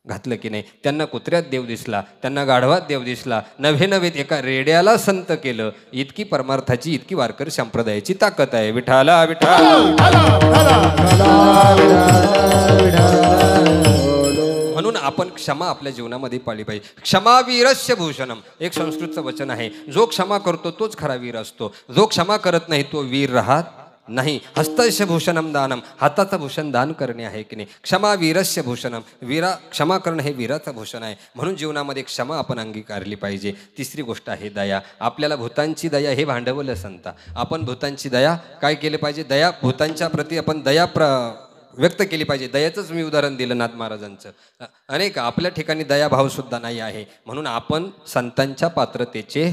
घातलं की नाही? त्यांना कुत्र्यात देव दिसला, त्यांना गाढवात देव दिसला, नव्हे नव्हे एका रेड्याला संत केलं। इतकी परमार्थाची, इतकी वारकरी संप्रदायाची ताकद आहे। विठाला विठाला। म्हणून आपण क्षमा आपल्या जीवनामध्ये पाळली पाहिजे। क्षमा वीरस्य भूषणम, एक संस्कृतचं वचन आहे। जो क्षमा करतो तोच खरा वीर असतो, जो क्षमा करत नाही तो वीर राहत नाही। हस्तस्य भूषणम दानम, हाताचं भूषण दान करणे आहे की नाही? क्षमा वीरस्य भूषणम, क्षमा करणं हे वीराचं भूषण आहे। म्हणून जीवनामध्ये क्षमा आपण अंगीकारली पाहिजे। तिसरी गोष्ट आहे दया। आपल्याला भूतांची दया हे भांडवल संता। आपण भूतांची दया काय केले पाहिजे? दया, भूतांच्या प्रती आपण दया व्यक्त केली पाहिजे। दयाचंच मी उदाहरण दिलं नाथ महाराजांचं। अनेक आपल्या ठिकाणी दयाभाव सुद्धा नाही आहे। म्हणून आपण संतांच्या पात्रतेचे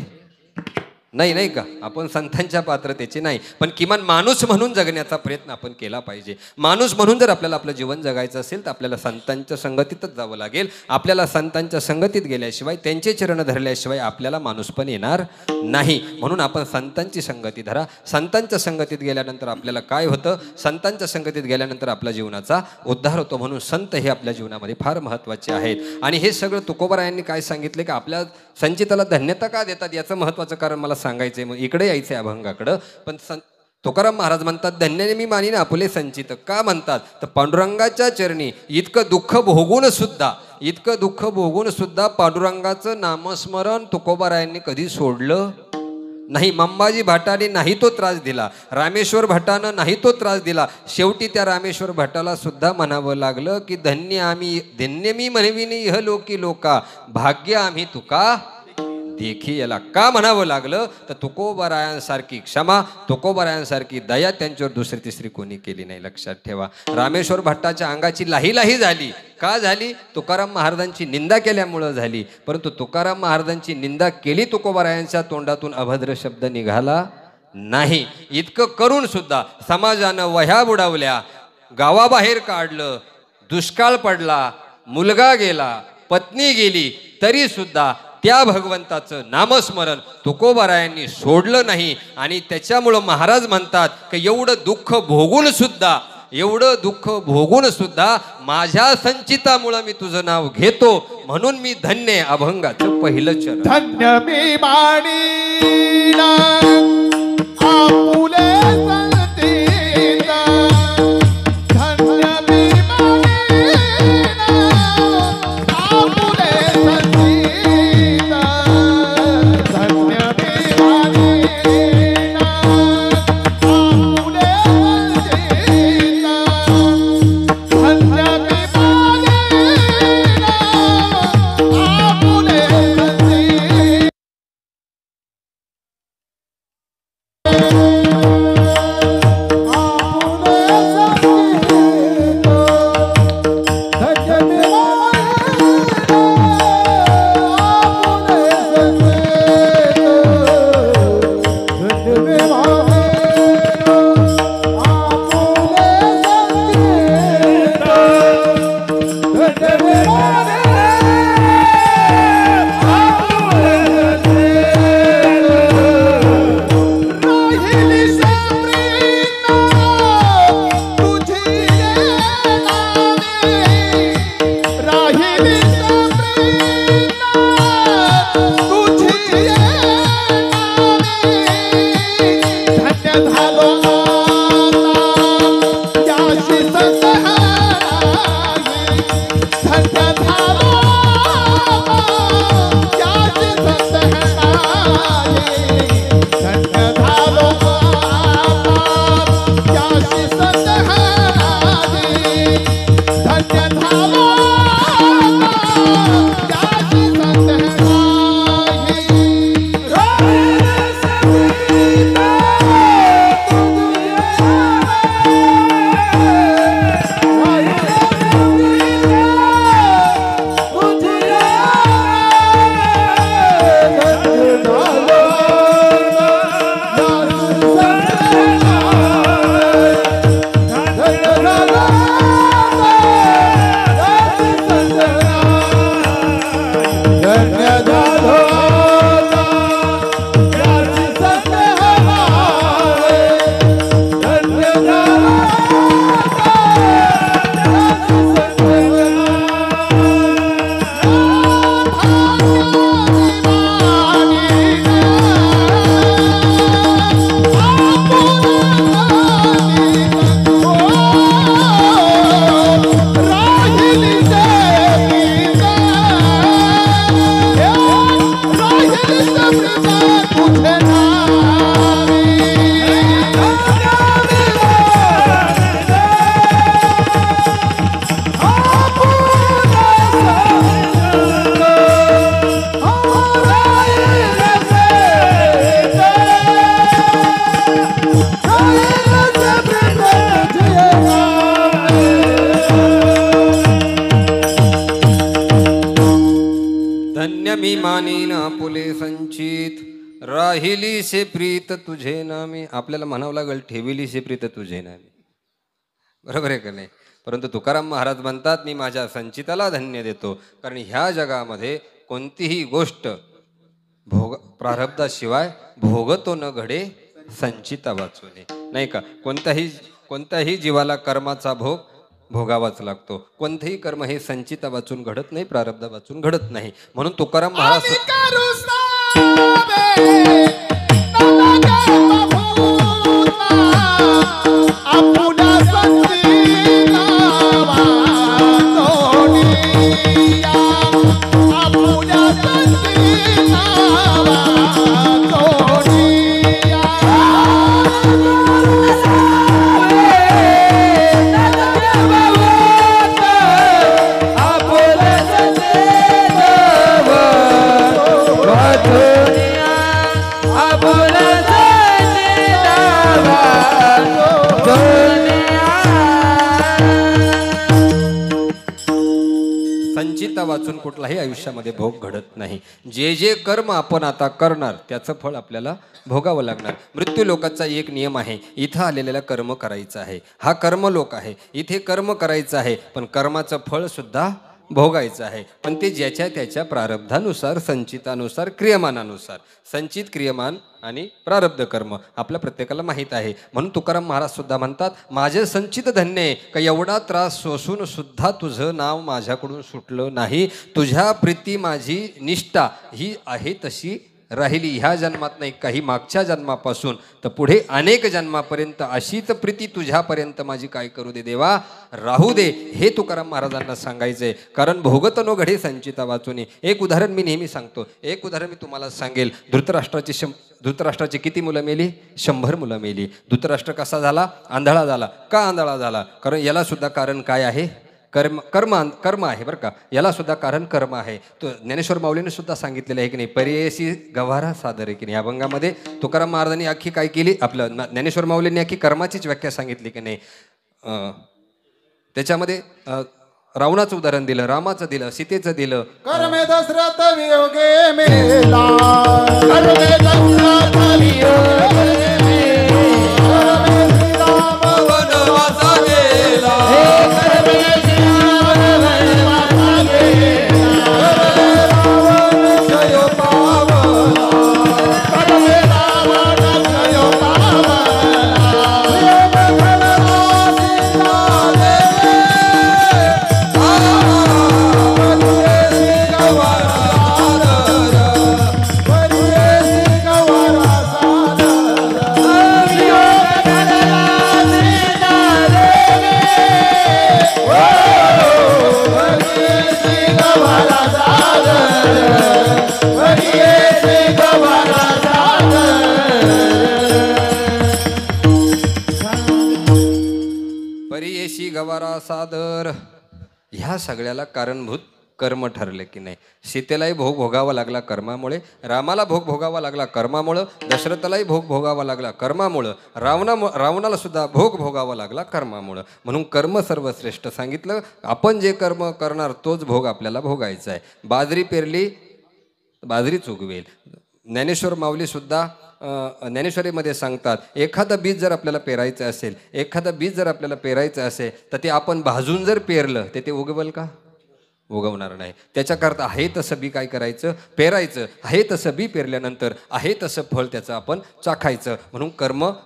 नाही का? आपण संतांच्या पात्रतेचे नाही, पण किमान माणूस म्हणून जगण्याचा प्रयत्न आपण केला पाहिजे। माणूस म्हणून जर आपल्याला आपलं जीवन जगायचं असेल तर आपल्याला संतांच्या संगतीतच जावं लागेल। आपल्याला संतांच्या संगतीत गेल्याशिवाय, त्यांचे चरण धरल्याशिवाय आपल्याला माणूस पण येणार नाही। म्हणून आपण संतांची संगती धरा। संतांच्या संगतीत गेल्यानंतर आपल्याला काय होतं? संतांच्या संगतीत गेल्यानंतर आपल्या जीवनाचा उद्धार होतो। म्हणून संत हे आपल्या जीवनामध्ये फार महत्त्वाचे आहेत। आणि हे सगळं तुकोबारायांनी काय सांगितले की आपल्या संचिताला धन्यता का देतात याचं महत्त्वाचं कारण मला सांगायचंय। मग इकडे यायचंय अभंगाकडं। पण तुकाराम महाराज म्हणतात, धन्याने मी मानीन आपुले संचित। का म्हणतात? तर पांडुरंगाच्या चरणी इतकं दुःख भोगून सुद्धा पांडुरंगाचं नामस्मरण तुकोबारायांनी कधी सोडलं नाही। मंबाजी भाटाने नाही तो त्रास दिला, रामेश्वर भटानं नाही तो त्रास दिला। शेवटी त्या रामेश्वर भटाला सुद्धा म्हणावं लागलं की धन्य मी म्हणविन इह लोकी लोका, भाग्य आम्ही तुका देखी। याला का म्हणावं लागलं? तर तुकोबारायांसारखी क्षमा, तुकोबारायांसारखी दया त्यांच्यावर दुसरी तिसरी कोणी केली नाही। लक्षात ठेवा। रामेश्वर भट्टाच्या अंगाची लाही झाली। का झाली? तुकाराम महाराजांची निंदा केल्यामुळं झाली। परंतु तुकाराम महाराजांची निंदा केली, तुकोबारायांच्या तोंडातून अभद्र शब्द निघाला नाही। इतकं करून सुद्धा समाजानं वह्या बुडवल्या, गावाबाहेर काढलं, दुष्काळ पडला, मुलगा गेला, पत्नी गेली, तरी सुद्धा त्या भगवंताचं नामस्मरण तुकोबारायांनी सोडलं नाही। आणि त्याच्यामुळं महाराज म्हणतात की एवढं दुःख भोगून सुद्धा माझ्या संचितामुळं मी तुझं नाव घेतो, म्हणून मी धन्य। अभंगाचं पहिलं चरण। धन्य मी मानीना आपुले संचिता, धन्य मी मानीना आपुले संचिता, धन्य मी मानीना आपुले संचिता, धन्य मी मानीना आपुले संचिता। धन्य मी मानीन आपुले संचित राहिली से प्रीत तुझे नामी. आपल्याला म्हणावं लागेल ठेविली से प्रीत तुझे नामी. बरोबर आहे का नाही? परंतु तुकाराम महाराज म्हणतात मी माझ्या संचिताला धन्य देतो, कारण ह्या जगामध्ये कोणतीही गोष्ट प्रारब्धाशिवाय भोगतो न घडे संचिता वाचूने. नाही का? कोणत्याही जीवाला कर्माचा भोग भोगावाच लागतो. कोणतेही कर्म हे संचिता वाचून घडत नाही, प्रारब्ध वाचून घडत नाही. म्हणून तुकाराम महाराज संचिता वाचून कुठलाही आयुष्यामध्ये भोग घडत नाही. जे जे कर्म आपण आता करणार त्याचं फळ आपल्याला भोगावं लागणार. मृत्यू लोकाचा एक नियम आहे, इथं आलेल्याला कर्म करायचं आहे. हा कर्मलोक आहे, इथे कर्म करायचं आहे, पण कर्माचं फळ सुद्धा भोगायचं आहे. पण ते ज्याच्या त्याच्या प्रारब्धानुसार, संचितानुसार, क्रियमानानुसार. संचित, क्रियमान आणि प्रारब्ध कर्म आपल्या प्रत्येकाला माहीत आहे. म्हणून तुकाराम महाराज सुद्धा म्हणतात माझे संचित धन्य आहे का एवढा त्रास सोसून सुद्धा तुझं नाव माझ्याकडून सुटलं नाही. तुझ्या प्रीती माझी निष्ठा ही आहे तशी राहिली. ह्या जन्मात नाही, काही मागच्या जन्मापासून तर पुढे अनेक जन्मापर्यंत अशीच प्रीती तुझ्यापर्यंत माझी काय करू दे देवा, राहू दे. हे तुकाराम महाराजांना सांगायचंय. कारण भोगत नो घडे संचिता वाचून. एक उदाहरण मी नेहमी सांगतो, एक उदाहरण मी तुम्हाला सांगेल. धृतराष्ट्राची किती मुलं मेली? 100 मुलं मेली. धृतराष्ट्र कसा झाला? आंधळा झाला. का आंधळा झाला? कारण याला सुद्धा कारण काय आहे? कर्म आहे बरं का. याला सुद्धा कारण कर्म आहे. तो ज्ञानेश्वर माऊलीने सुद्धा सांगितलेलं आहे की नाही, पर्यायसी गवारा सादर आहे की नाही. या अभंगामध्ये तुकाराम महाराजांनी अख्खी काय केली? आपलं ज्ञानेश्वर माऊलींनी अख्खी कर्माचीच व्याख्या सांगितली की नाही. त्याच्यामध्ये रावणाचं उदाहरण दिलं, रामाचं दिलं, सीतेचं दिलं. कर्मे दशरथ वियोगे मेला, कर्मे दशरथ वियोगे मेला, कर्मे राम वनवासा गेला, कर्मे श्रीराम वनवासा गेला, कर्मे रावण जयो पावला, कर्मे रावण जयो पावला, गवारा सादर. ह्या सगळ्याला कारणभूत कर्म ठरले की नाही. सीतेलाही भोग भोगावा लागला कर्मामुळे, रामाला भोग भोगावा लागला कर्मामुळं, दशरथालाही भोग भोगावा लागला कर्मामुळं, रावणाला सुद्धा भोग भोगावा लागला कर्मामुळं. म्हणून कर्म सर्वश्रेष्ठ सांगितलं. आपण जे कर्म करणार तोच भोग आपल्याला भोगायचा आहे. बाजरी पेरली बाजरीच उगवेल. ज्ञानेश्वर माऊली सुद्धा ज्ञानेश्वरीमध्ये सांगतात एखादं बीज जर आपल्याला पेरायचं असेल, एखादं बीज जर आपल्याला पेरायचं असेल तर ते आपण भाजून जर पेरलं तर ते उगवेल का? उगवणार नाही. त्याच्याकरता आहे तसं बी काय करायचं? पेरायचं. आहे तसं बी पेरल्यानंतर आहे तसं फळ त्याचं आपण चाखायचं. म्हणून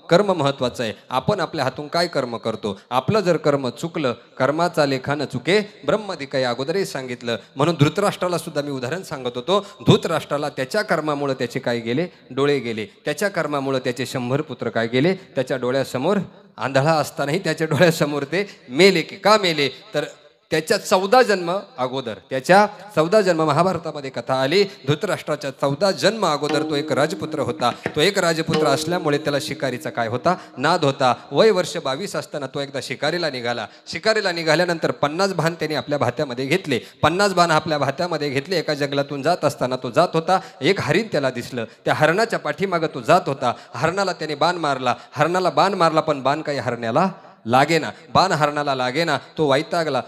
कर्म महत्त्वाचं आहे. आपण आपल्या हातून काय कर्म करतो? आपलं जर कर्म चुकलं, कर्माचा लेखा न चुके ब्रह्मदिकाय अगोदरही सांगितलं. म्हणून धृतराष्ट्राला सुद्धा मी उदाहरण सांगत होतो. धृतराष्ट्राला त्याच्या कर्मामुळे त्याचे काय गेले? डोळे गेले. त्याच्या कर्मामुळे त्याचे 100 पुत्र काय गेले? त्याच्या डोळ्यासमोर आंधळा असतानाही त्याच्या डोळ्यासमोर ते मेले. की का मेले? तर त्याच्या 14 जन्म अगोदर, त्याच्या 14 जन्म महाभारतामध्ये कथा आली. धृतराष्ट्राच्या 14 जन्म अगोदर तो एक राजपुत्र होता. तो एक राजपुत्र असल्यामुळे त्याला शिकारीचा काय होता? नाद होता. वय वर्ष 22 असताना तो एकदा शिकारीला निघाला. शिकारीला निघाल्यानंतर 50 बाण त्याने आपल्या भात्यामध्ये घेतले. 50 बाण आपल्या भात्यामध्ये घेतले. एका जंगलातून जात असताना तो जात होता. एक हरिण त्याला दिसलं. त्या हरणाच्या पाठीमागं तो जात होता. हरणाला त्याने बाण मारला. हरणाला बाण मारला, पण बाण काही हरण्याला लागेना, बाण हरणाला लागेना, तो वैतागला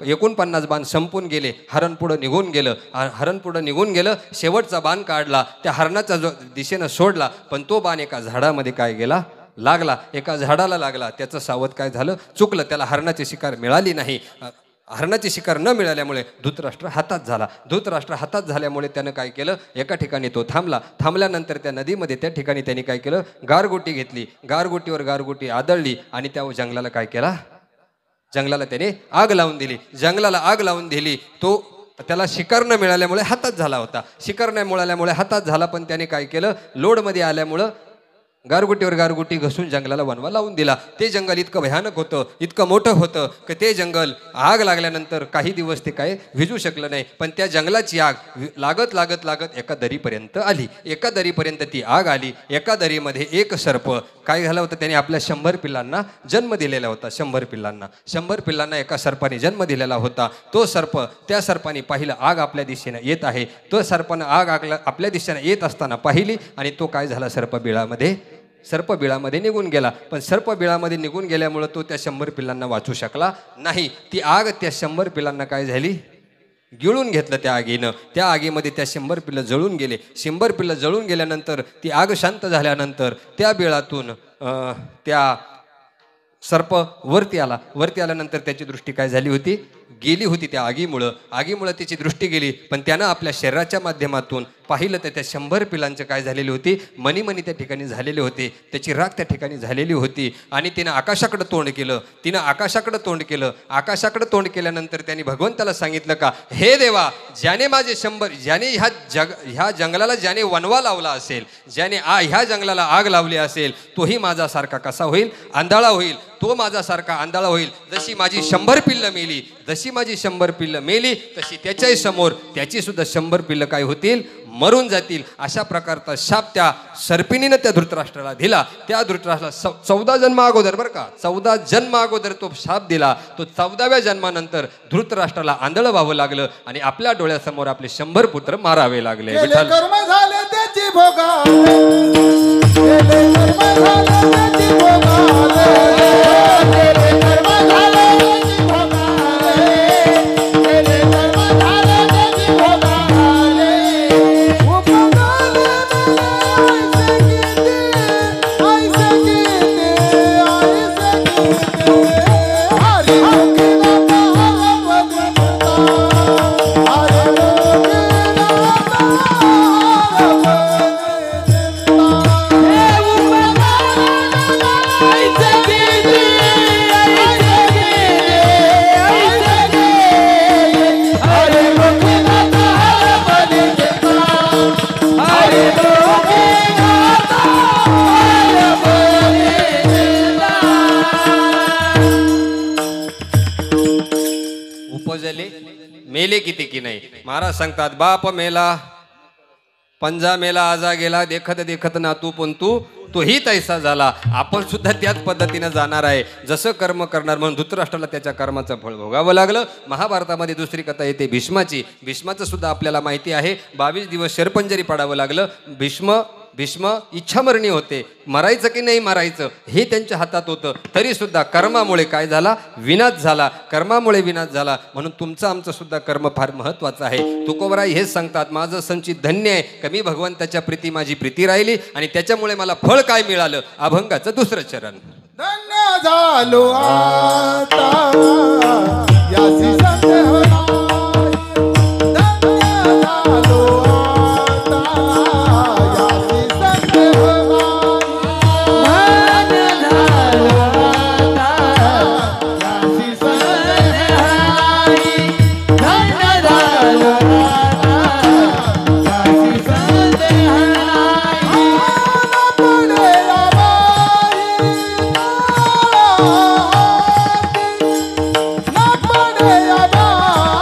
49 बाण संपून गेले. हरण पुढं निघून गेलं. शेवटचा बाण काढला, त्या हरणाच्या दिशेनं सोडला, पण तो बाण एका झाडामध्ये काय गेला, लागला. एका झाडाला लागला. त्याचं सावध काय झालं, चुकलं. त्याला हरणाची शिकार मिळाली नाही. हरणाची शिकार न मिळाल्यामुळे धृतराष्ट्र हातात झाल्यामुळे त्यानं काय केलं, एका ठिकाणी तो थांबल्यानंतर त्या नदीमध्ये त्या ठिकाणी त्यांनी काय केलं, गारगोटी घेतली. गारगोटीवर गारगोटी आदळली आणि त्या जंगलाला काय केला, जंगलाला त्याने आग लावून दिली. तो त्याला शिकार न मिळाल्यामुळे हातात झाला होता. शिकार न मिळाल्यामुळे हातात झाला, पण त्याने काय केलं, लोडमध्ये आल्यामुळं गारगोटीवर गारगोटी घसून जंगलाला वणवा लावून दिला. ते जंगल इतकं भयानक होतं, इतकं मोठं होतं की ते जंगल आग लागल्यानंतर काही दिवस ते काय विझू शकलं नाही. पण त्या जंगलाची आग लागत एका दरीपर्यंत आली. एका दरीपर्यंत ती आग आली. एका दरीमध्ये एक सर्प काय झालं होतं, त्याने आपल्या 100 पिल्लांना जन्म दिलेला होता. 100 पिल्लांना एका सर्पाने जन्म दिलेला होता. तो सर्प, त्या सर्पाने पाहिलं आग आपल्या दिशेनं येत आहे. तो सर्पानं आग आपल्या दिशेनं येत असताना पाहिली आणि तो काय झाला, सर्पबिळामध्ये निघून गेला. पण सर्पबिळामध्ये निघून गेल्यामुळं तो त्या 100 पिल्लांना वाचू शकला नाही. ती आग त्या 100 पिल्लांना काय झाली, गिळून घेतलं त्या आगीनं. त्या आगीमध्ये त्या 100 पिल्लं जळून गेले. 100 पिल्लं जळून गेल्यानंतर ती आग शांत झाल्यानंतर त्या बिळातून त्या सर्प वरती आल्यानंतर त्याची दृष्टी काय झाली होती, गेली होती त्या आगीमुळं त्याची दृष्टी गेली. पण त्यानं आपल्या शरीराच्या माध्यमातून पाहिलं तर त्या 100 पिलांचं काय झालेली होती, मनी त्या ठिकाणी झालेले होते. त्याची राख त्या ठिकाणी झालेली होती. आणि तिनं आकाशाकडे तोंड केल्यानंतर त्यांनी भगवंताला सांगितलं का, हे देवा, ज्याने ह्या जंगलाला ज्याने वणवा लावला असेल, ज्याने ह्या जंगलाला आग लावली असेल, तोही माझ्यासारखा कसा होईल, आंधळा होईल. तो माझ्यासारखा आंधळा होईल. जशी माझी 100 पिल्लं मेली तशी त्याच्याही समोर त्याची सुद्धा 100 पिल्लं काय होतील, मरून जातील. अशा प्रकारचा शाप त्या सर्पिणीनं त्या धृतराष्ट्राला दिला. त्या धृतराष्ट्राला 14 जन्म अगोदर, बरं का, 14 जन्म अगोदर तो शाप दिला. तो 14व्या जन्मानंतर धृतराष्ट्राला आंधळ व्हावं लागलं आणि आपल्या डोळ्यासमोर आपले 100 पुत्र मारावे लागले. कर्म झाले त्याची भोगाले, कर्म झाले त्याची भोगाले, कर्म झाले त्याची भोगाले, कर्म झाले त्याची भोगाले. उपगाले ऐसे गीते हरि उपजले मेले किती की नाही. महाराज सांगतात, बाप मेला पंजा मेला आजा गेला, देखत देखत नातू पंतू तोही तैसा झाला. आपण सुद्धा त्याच पद्धतीने जाणार आहे. जसं कर्म करणार म्हणून धृतराष्ट्राला त्याच्या कर्माचं फळ भोगावं लागलं. महाभारतामध्ये दुसरी कथा येते भीष्माचं सुद्धा आपल्याला माहिती आहे. 22 दिवस शरपंजरी पाडावं लागलं. भीष्म इच्छामरणी होते. मरायचं की नाही मरायचं हे त्यांच्या हातात होतं. तरी सुद्धा कर्मामुळे काय झाला, विनाश झाला. कर्मामुळे विनाश झाला. म्हणून तुमचं आमचं सुद्धा कर्म फार महत्वाचं आहे. तुकोबराय हेच सांगतात, माझं संचित धन्य आहे, कमी भगवंताच्या प्रीती माझी प्रीती राहिली आणि त्याच्यामुळे मला फळ काय मिळालं, अभंगाचं 2रं चरण. धन्य झालो आता यासी संदेह नाही. धन्य झालो आता यासी संदेह नाही. धन्य झालो आता यासी संदेह नाही. धन्य झालो आता यासी संदेह नाही. पडे आबाई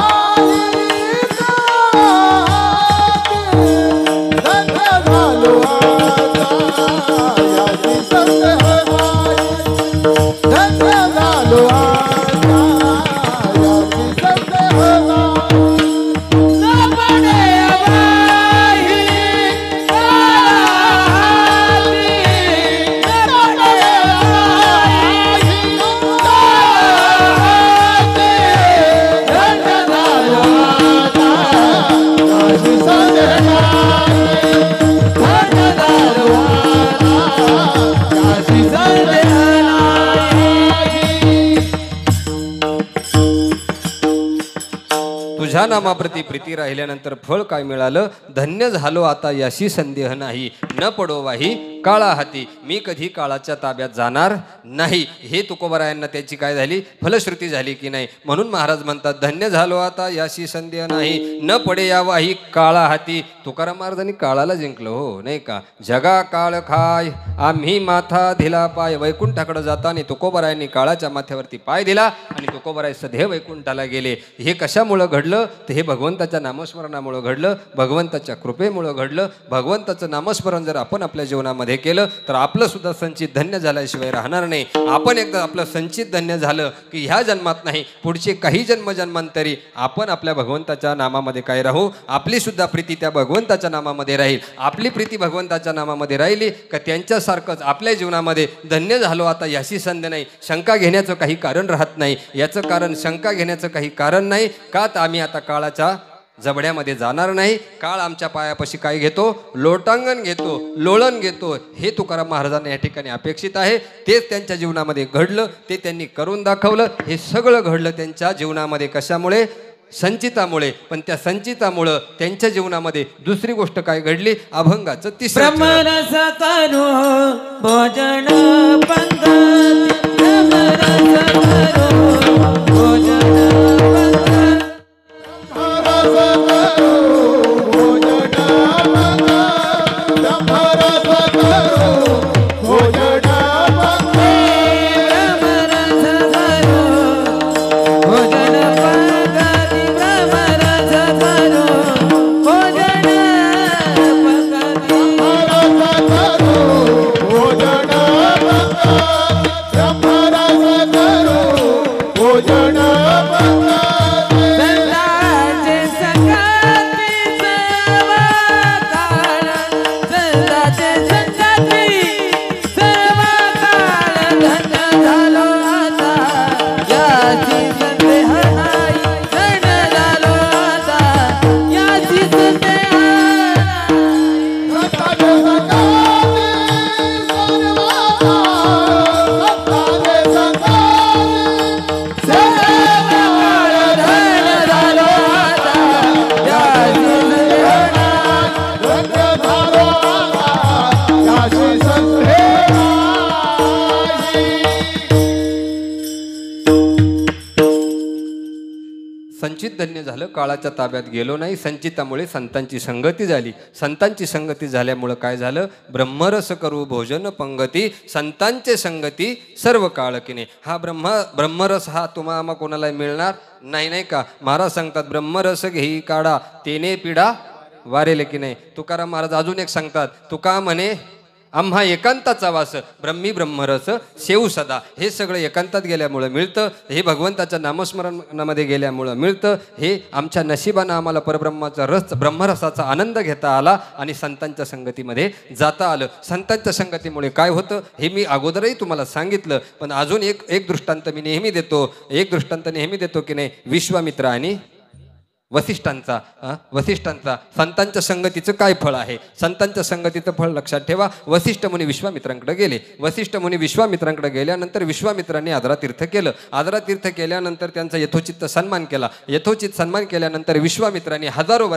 नामाप्रती प्रीती राहिल्यानंतर फळ काय मिळालं? धन्य झालो आता याशी संदेह नाही, न पडो वाही काळा हाती, मी कधी काळाच्या ताब्यात जाणार नाही. हे तुकोबरायांना त्याची काय झाली? फलश्रुती झाली की नाही. म्हणून महाराज म्हणतात धन्य झालो आता याशी संदेह नाही, न पडे या वाही काळा हाती. तुकाराम महाराजांनी काळाला जिंकलं हो, नाही का? जगा काळ खाय आम्ही माथा दिला पाय. वैकुंठाकडे जाताना तुकोबरायांनी काळाच्या माथ्यावरती पाय दिला आणि तुकोबराय सध्या वैकुंठाला गेले. हे कशामुळं घडलं? तर हे भगवंताच्या नामस्मरणामुळं घडलं, भगवंताच्या कृपेमुळं घडलं. भगवंताचं नामस्मरण जर आपण आपल्या जीवनामध्ये केलं तर आपलं सुद्धा संचित धन्य झाल्याशिवाय राहणार नाही. आपण एकदा आपलं संचित धन्य झालं की ह्या जन्मात नाही, पुढचे काही जन्मांतरी आपण आपल्या भगवंताच्या नामामध्ये काय राहू? आपली सुद्धा प्रीती त्या भगवंताच्या नामामध्ये राहील. आपली प्रीती भगवंताच्या नामामध्ये राहिली का त्यांच्यासारखंच आपल्या जीवनामध्ये धन्य झालो आता याची संधी नाही. शंका घेण्याचं काही कारण राहत नाही. याचं कारण शंका घेण्याचं काही कारण नाही का? तर आम्ही आता काळाच्या जबड्यामध्ये जाणार नाही. काळ आमच्या पायापाशी काय घेतो? लोटांगण घेतो, लोळण घेतो. हे तुकाराम महाराजांना या ठिकाणी अपेक्षित आहे. तेच त्यांच्या जीवनामध्ये घडलं, ते त्यांनी करून दाखवलं. हे सगळं घडलं त्यांच्या जीवनामध्ये कशामुळे? संचितामुळे. पण त्या संचितामुळं त्यांच्या जीवनामध्ये दुसरी गोष्ट काय घडली? अभंगाचं तिसरं ब्रह्मरस करो भोजन पंगती, ब्रह्मरस करो भोजन पंगती, संचित धन्य झालं, काळाच्या ताब्यात गेलो नाही. संचितामुळे संतांची संगती झाली. संतांची संगती झाल्यामुळं काय झालं? ब्रह्मरस करू भोजन पंगती, संतांचे संगती सर्व काळ किने. हा ब्रह्मरस हा तुम्हाला कोणाला मिळणार नाही, नाही का? महाराज सांगतात ब्रह्मरस घेई काढा तेने पिढा वारेले की नाही. तुकाराम महाराज अजून एक सांगतात, तुका म्हणे आम्हा एकांताचा वास ब्रह्मी ब्रह्मरस सेऊ सदा. हे सगळं एकांतात गेल्यामुळं मिळतं. हे भगवंताच्या नामस्मरणामध्ये गेल्यामुळं मिळतं. हे आमच्या नशिबानं आम्हाला परब्रह्माचा रस, ब्रह्मरसाचा आनंद घेता आला आणि संतांच्या संगतीमध्ये जाता आलं. संतांच्या संगतीमुळे काय होतं हे मी अगोदरही तुम्हाला सांगितलं. पण अजून एक दृष्टांत मी नेहमी देतो. एक दृष्टांत नेहमी देतो की नाही? विश्वामित्र आणि वसिष्ठांचा संतांच्या संगतीचं काय फळ आहे? संतांच्या संगतीचं फळ लक्षात ठेवा. वसिष्ठ मुनी विश्वामित्रांकडे गेले. वसिष्ठ मुनी विश्वामित्रांकडे गेल्यानंतर विश्वामित्रांनी आदरातीर्थ केलं. आदरातीर्थ केल्यानंतर त्यांचा यथोचित सन्मान केला. यथोचित सन्मान केल्यानंतर विश्वामित्रांनी हजारो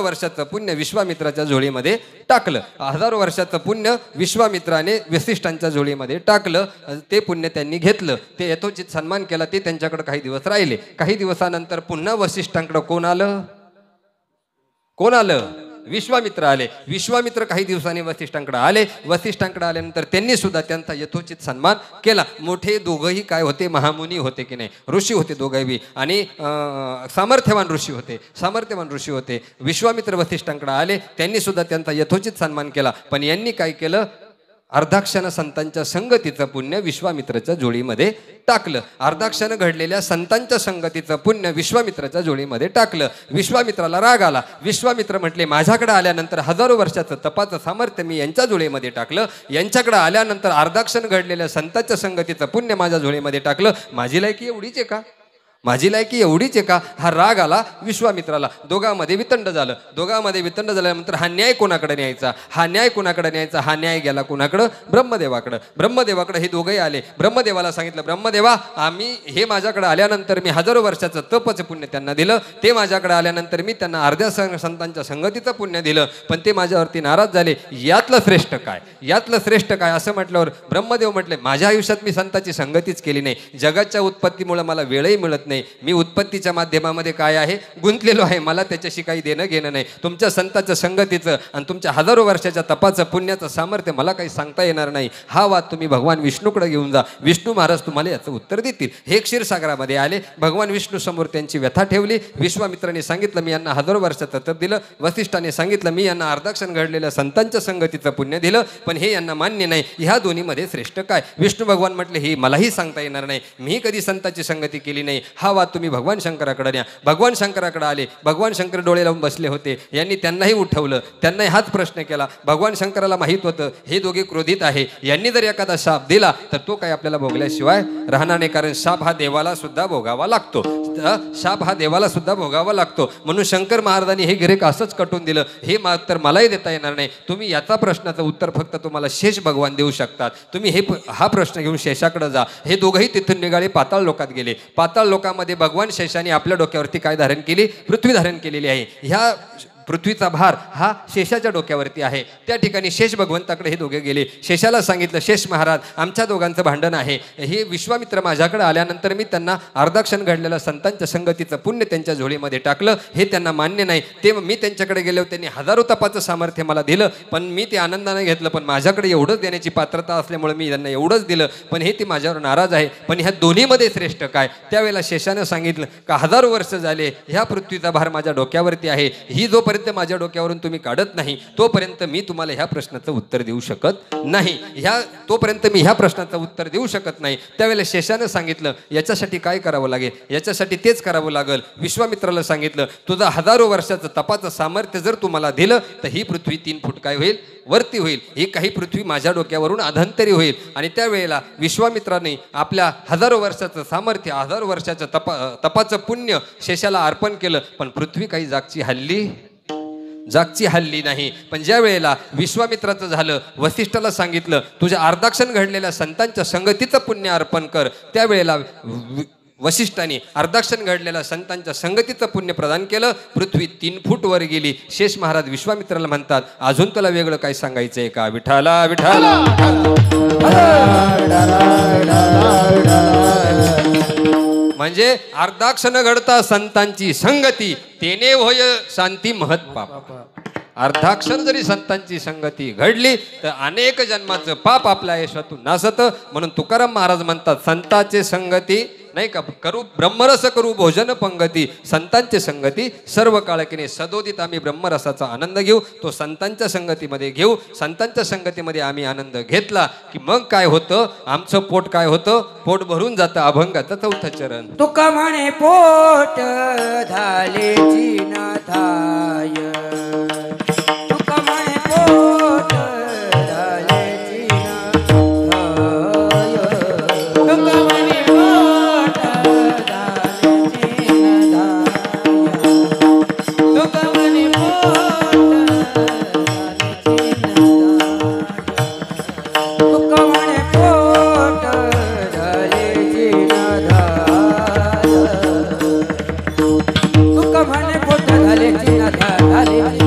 वर्षाचं पुण्य विश्वामित्राच्या झोळीमध्ये टाकलं. हजारो वर्षाचं पुण्य विश्वामित्राने वसिष्ठांच्या झोळीमध्ये टाकलं. ते पुण्य त्यांनी घेतलं. ते यथोचित सन्मान केला. ते त्यांच्याकडे काही दिवस राहिले. काही दिवसानंतर पुन्हा वसिष्ठांकडे कोण आलं? विश्वामित्र आले. विश्वामित्र काही दिवसांनी वसिष्ठांकडे आले. वसिष्ठांकडे आल्यानंतर त्यांनी सुद्धा त्यांचा यथोचित सन्मान केला. मोठे दोघंही काय होते? महामुनी होते की नाही? ऋषी होते दोघंही आणि सामर्थ्यवान ऋषी होते. विश्वामित्र वसिष्ठांकडे आले. त्यांनी सुद्धा त्यांचा यथोचित सन्मान केला. पण यांनी काय केलं? अर्धाक्षण संतांच्या संगतीचं पुण्य विश्वामित्राच्या जोडीमध्ये टाकलं. अर्धाक्षण घडलेल्या संतांच्या संगतीचं पुण्य विश्वामित्राच्या जोडीमध्ये टाकलं. विश्वामित्राला राग आला. विश्वामित्र म्हटले माझ्याकडे आल्यानंतर हजारो वर्षाचं तपाचं सामर्थ्य मी यांच्या जोडीमध्ये टाकलं. यांच्याकडे आल्यानंतर अर्धाक्षण घडलेल्या संतांच्या संगतीचं पुण्य माझ्या जोडीमध्ये टाकलं. माझी लायकी एवढीच आहे का? माझी लायकी एवढीच आहे का? हा राग आला विश्वामित्राला, दोघांमध्ये वितंड झालं. दोघांमध्ये वितंड झाल्यानंतर हा न्याय कोणाकडे न्यायचा? हा न्याय कोणाकडे न्यायचा? हा न्याय गेला कोणाकडं? ब्रह्मदेवाकडं. ब्रह्मदेवाकडे हे दोघंही आले. ब्रह्मदेवाला सांगितलं, ब्रह्मदेवा आम्ही हे माझ्याकडे आल्यानंतर मी हजारो वर्षाचं तपचं पुण्य त्यांना दिलं. ते माझ्याकडे आल्यानंतर मी त्यांना अर्ध्या संतांच्या संगतीचं पुण्य दिलं, पण ते माझ्यावरती नाराज झाले. यातलं श्रेष्ठ काय? यातलं श्रेष्ठ काय असं म्हटल्यावर ब्रह्मदेव म्हटले, माझ्या आयुष्यात मी संतांची संगतीच केली नाही. जगाच्या उत्पत्तीमुळे मला वेळही मिळत नाही. मी उत्पत्तीच्या माध्यमामध्ये काय आहे गुंतलेलो आहे. मला त्याच्याशी काही देणं घेणं नाही. तुमच्या संतांच्या संगतीचं आणि तुमच्या हजारो वर्षाच्या तपाचं पुण्याचं सामर्थ्य मला काही सांगता येणार नाही. हा वाद तुम्ही भगवान विष्णूकडे घेऊन जा. विष्णू महाराज तुम्हाला याचं उत्तर देतील. हे क्षीरसागरामध्ये आले. भगवान विष्णू समोर त्यांची व्यथा ठेवली. विश्वामित्राने सांगितलं, मी यांना हजारो वर्षाचं तप दिलं. वसिष्ठाने सांगितलं, मी यांना अर्धाक्षण घडलेल्या संतांच्या संगतीचं पुण्य दिलं, पण हे यांना मान्य नाही. ह्या दोन्हीमध्ये श्रेष्ठ काय? विष्णू भगवान म्हटले, हे मलाही सांगता येणार नाही. मी कधी संतांची संगती केली नाही. हा वाद तुम्ही भगवान शंकराकडे न्या. भगवान शंकराकडे आले. भगवान शंकर डोळे लावून बसले होते. यांनी त्यांनाही उठवलं. त्यांनाही हाच प्रश्न केला. भगवान शंकराला माहीत होतं हे दोघे क्रोधित आहे. यांनी जर एखादा शाप दिला तर तो काय आपल्याला भोगल्याशिवाय राहणार नाही. कारण शाप हा देवाला सुद्धा भोगावा लागतो. शाप हा देवाला सुद्धा भोगावा लागतो. म्हणून शंकर महाराजांनी हे गिरेक असंच कटून दिलं. हे तर मलाही देता येणार नाही. तुम्ही याचा प्रश्नाचं उत्तर फक्त तुम्हाला शेष भगवान देऊ शकतात. तुम्ही हा प्रश्न घेऊन शेषाकडे जा. हे दोघंही तिथून निघाले. पाताळ लोकात गेले. पाताळ लोकामध्ये भगवान शेषाने आपल्या डोक्यावरती काय धारण केली? पृथ्वी धारण केलेली आहे. ह्या पृथ्वीचा भार हा शेषाच्या डोक्यावरती आहे. त्या ठिकाणी शेष भगवंताकडे हे दोघे गेले. शेषाला सांगितलं, शेष महाराज आमच्या दोघांचं भांडण आहे. हे विश्वामित्र माझ्याकडे आल्यानंतर मी त्यांना अर्धाक्षण घडलेलं संतांच्या संगतीचं पुण्य त्यांच्या झोळीमध्ये टाकलं. हे त्यांना मान्य नाही. ते मी त्यांच्याकडे गेलो. त्यांनी हजारो तपाचं सामर्थ्य मला दिलं, पण मी ते आनंदाने घेतलं. पण माझ्याकडे एवढंच देण्याची पात्रता असल्यामुळे मी त्यांना एवढंच दिलं, पण हे ते माझ्यावर नाराज आहे. पण ह्या दोन्हीमध्ये श्रेष्ठ काय? त्यावेळेला शेषानं सांगितलं का हजारो वर्ष झाले ह्या पृथ्वीचा भार माझ्या डोक्यावरती आहे. ही जोपर्यंत माझ्या डोक्यावरून तुम्ही काढत नाही तोपर्यंत मी तुम्हाला ह्या प्रश्नाचं उत्तर देऊ शकत नाही. तोपर्यंत मी ह्या प्रश्नाचं उत्तर देऊ शकत नाही. त्यावेळेला शेषानं सांगितलं, याच्यासाठी काय करावं लागेल? याच्यासाठी तेच करावं लागेल. विश्वामित्राला सांगितलं, तुझं हजारो वर्षाचं तपाचं सामर्थ्य जर तुम्हाला दिलं तर ही पृथ्वी 3 फूट काय होईल? वरती होईल. ही काही पृथ्वी माझ्या डोक्यावरून अधांतरी होईल. आणि त्यावेळेला विश्वामित्राने आपल्या हजारो वर्षाचं सामर्थ्य, हजारो वर्षाचं तपाचं पुण्य शेषाला अर्पण केलं. पण पृथ्वी काही जागची हल्ली नाही. पण ज्या वेळेला विश्वामित्राचं झालं, वसिष्ठाला सांगितलं, तुझ्या अर्धाक्षण घडलेल्या संतांच्या संगतीचं पुण्य अर्पण कर. त्यावेळेला वसिष्ठाने अर्धाक्षण घडलेल्या संतांच्या संगतीचं पुण्य प्रदान केलं. पृथ्वी 3 फूट वर गेली. शेष महाराज विश्वामित्राला म्हणतात, अजून तुला वेगळं काय सांगायचंय का? विठाला विठाला. म्हणजे अर्धाक्षण घडता संतांची संगती, तेने होय शांती महत पाप. अर्धाक्षर जरी संतांची संगती घडली तर अनेक जन्माचं पाप आपल्या आयुष्यातून नासत. म्हणून तुकाराम महाराज म्हणतात, संतांचे संगती नाही का करू ब्रह्मरस करू भोजन पंगती. संतांची संगती सर्व काळकीने सदोदित आम्ही ब्रह्मरसाचा आनंद घेऊ. तो संतांच्या संगतीमध्ये घेऊ. संतांच्या संगतीमध्ये आम्ही आनंद घेतला की मग काय होतं? आमचं पोट काय होतं? पोट भरून जातं. अभंगाचं 4थं चरण. तुका म्हणे पोट झाले जिनाधाय. तुका म्हणे पोट झाले जिनाधाय. तुका म्हणे पोट झाले जिनाधाय. तुका म्हणे पोट झाले जिनाधाय. तुका म्हणे पोट झाले जिनाधाय. तुका म्हणे पोट झाले जिनाधाय.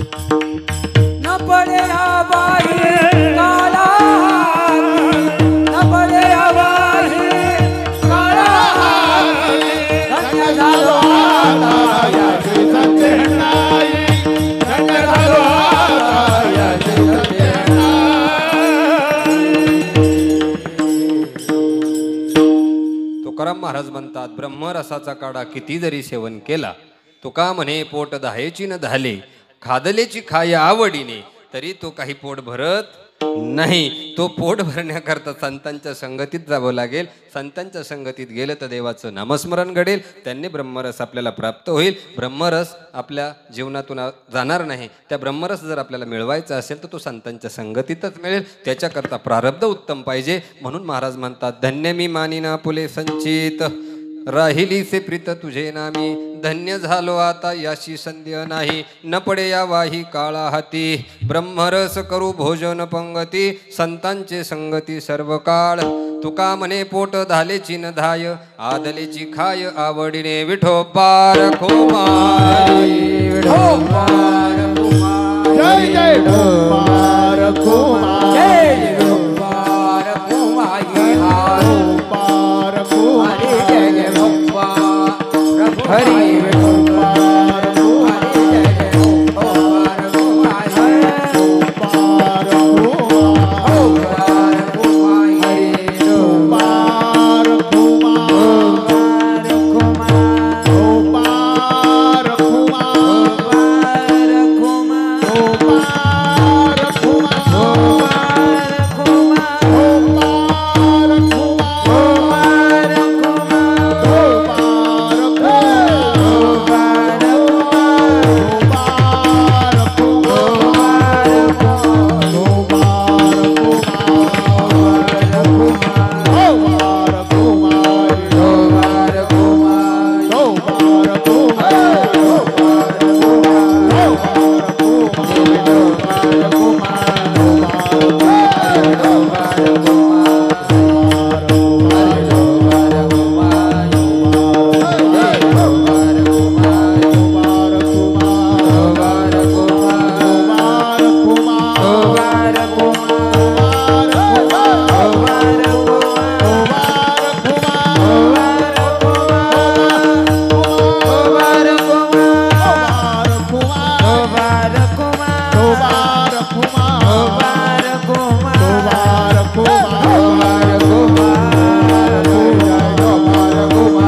न पडे आबाई काळा न पडे आबाई काळा धन्य झालो आता याची सत्यनारायण धन्य झालो आता याची तुकाराम महाराज म्हणतात, ब्रह्मरसाचा काढा किती जरी सेवन केला, तुका म्हणे पोट दहायची न झाले, खादलेची खाय आवडीने, तरी तो काही पोट भरत नाही. तो पोट भरण्याकरता संतांच्या संगतीत जावं लागेल. संतांच्या संगतीत गेलं तर देवाचं नामस्मरण घडेल, त्यांनी ब्रह्मरस आपल्याला प्राप्त होईल. ब्रह्मरस आपल्या जीवनातून जाणार नाही. त्या ब्रह्मरस जर आपल्याला मिळवायचा असेल तर तो संतांच्या संगतीतच मिळेल. त्याच्याकरता प्रारब्ध उत्तम पाहिजे. म्हणून महाराज म्हणतात, धन्य मी मानिना फुले संचित, राहिली से प्रीत तुझे नामी, धन्य झालो आता याशी संध्य नाही, न पडे या वाही काळा हाती, ब्रह्मरस करू भोजन पंगती, संतांचे संगती सर्व काळ, तुका म्हणे पोट धालेची न धाय, आदलेची खाय आवडीने, विठोबार खोमाई, विठोबार खोमाई, जय जय विठोबार खोमाई, जय विठोबार खोमाई, विठोबार खोमाई, जय जय विठोबा हरी विठोबार खोमाई, जय जय विठोबार खोमाई, विठोबार खोमाई, विठोबार खोमाई, विठोबार खोमाई, विठोबार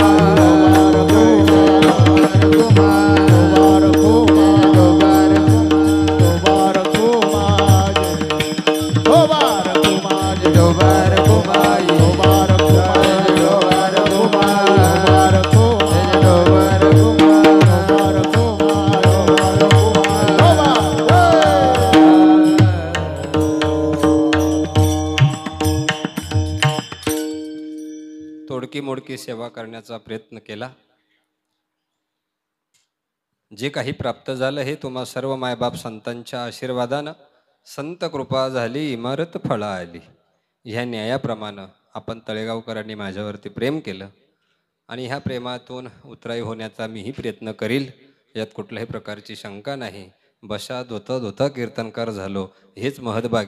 तोडकी मोडकी सेवा करण्याचा प्रयत्न केला. जे काही प्राप्त झालं हे तुम्हा सर्व मायबाप संतांच्या आशीर्वादानं, संत कृपा झाली इमारत फळा आली, ह्या न्यायाप्रमाणे आपण तळेगावकरांनी माझ्यावरती प्रेम केलं आणि ह्या प्रेमातून उतराई होण्याचा मीही प्रयत्न करील. यात कुठल्याही प्रकारची शंका नाही. बशा धोता धोता कीर्तनकार झालो, हेच महत्भाग्य.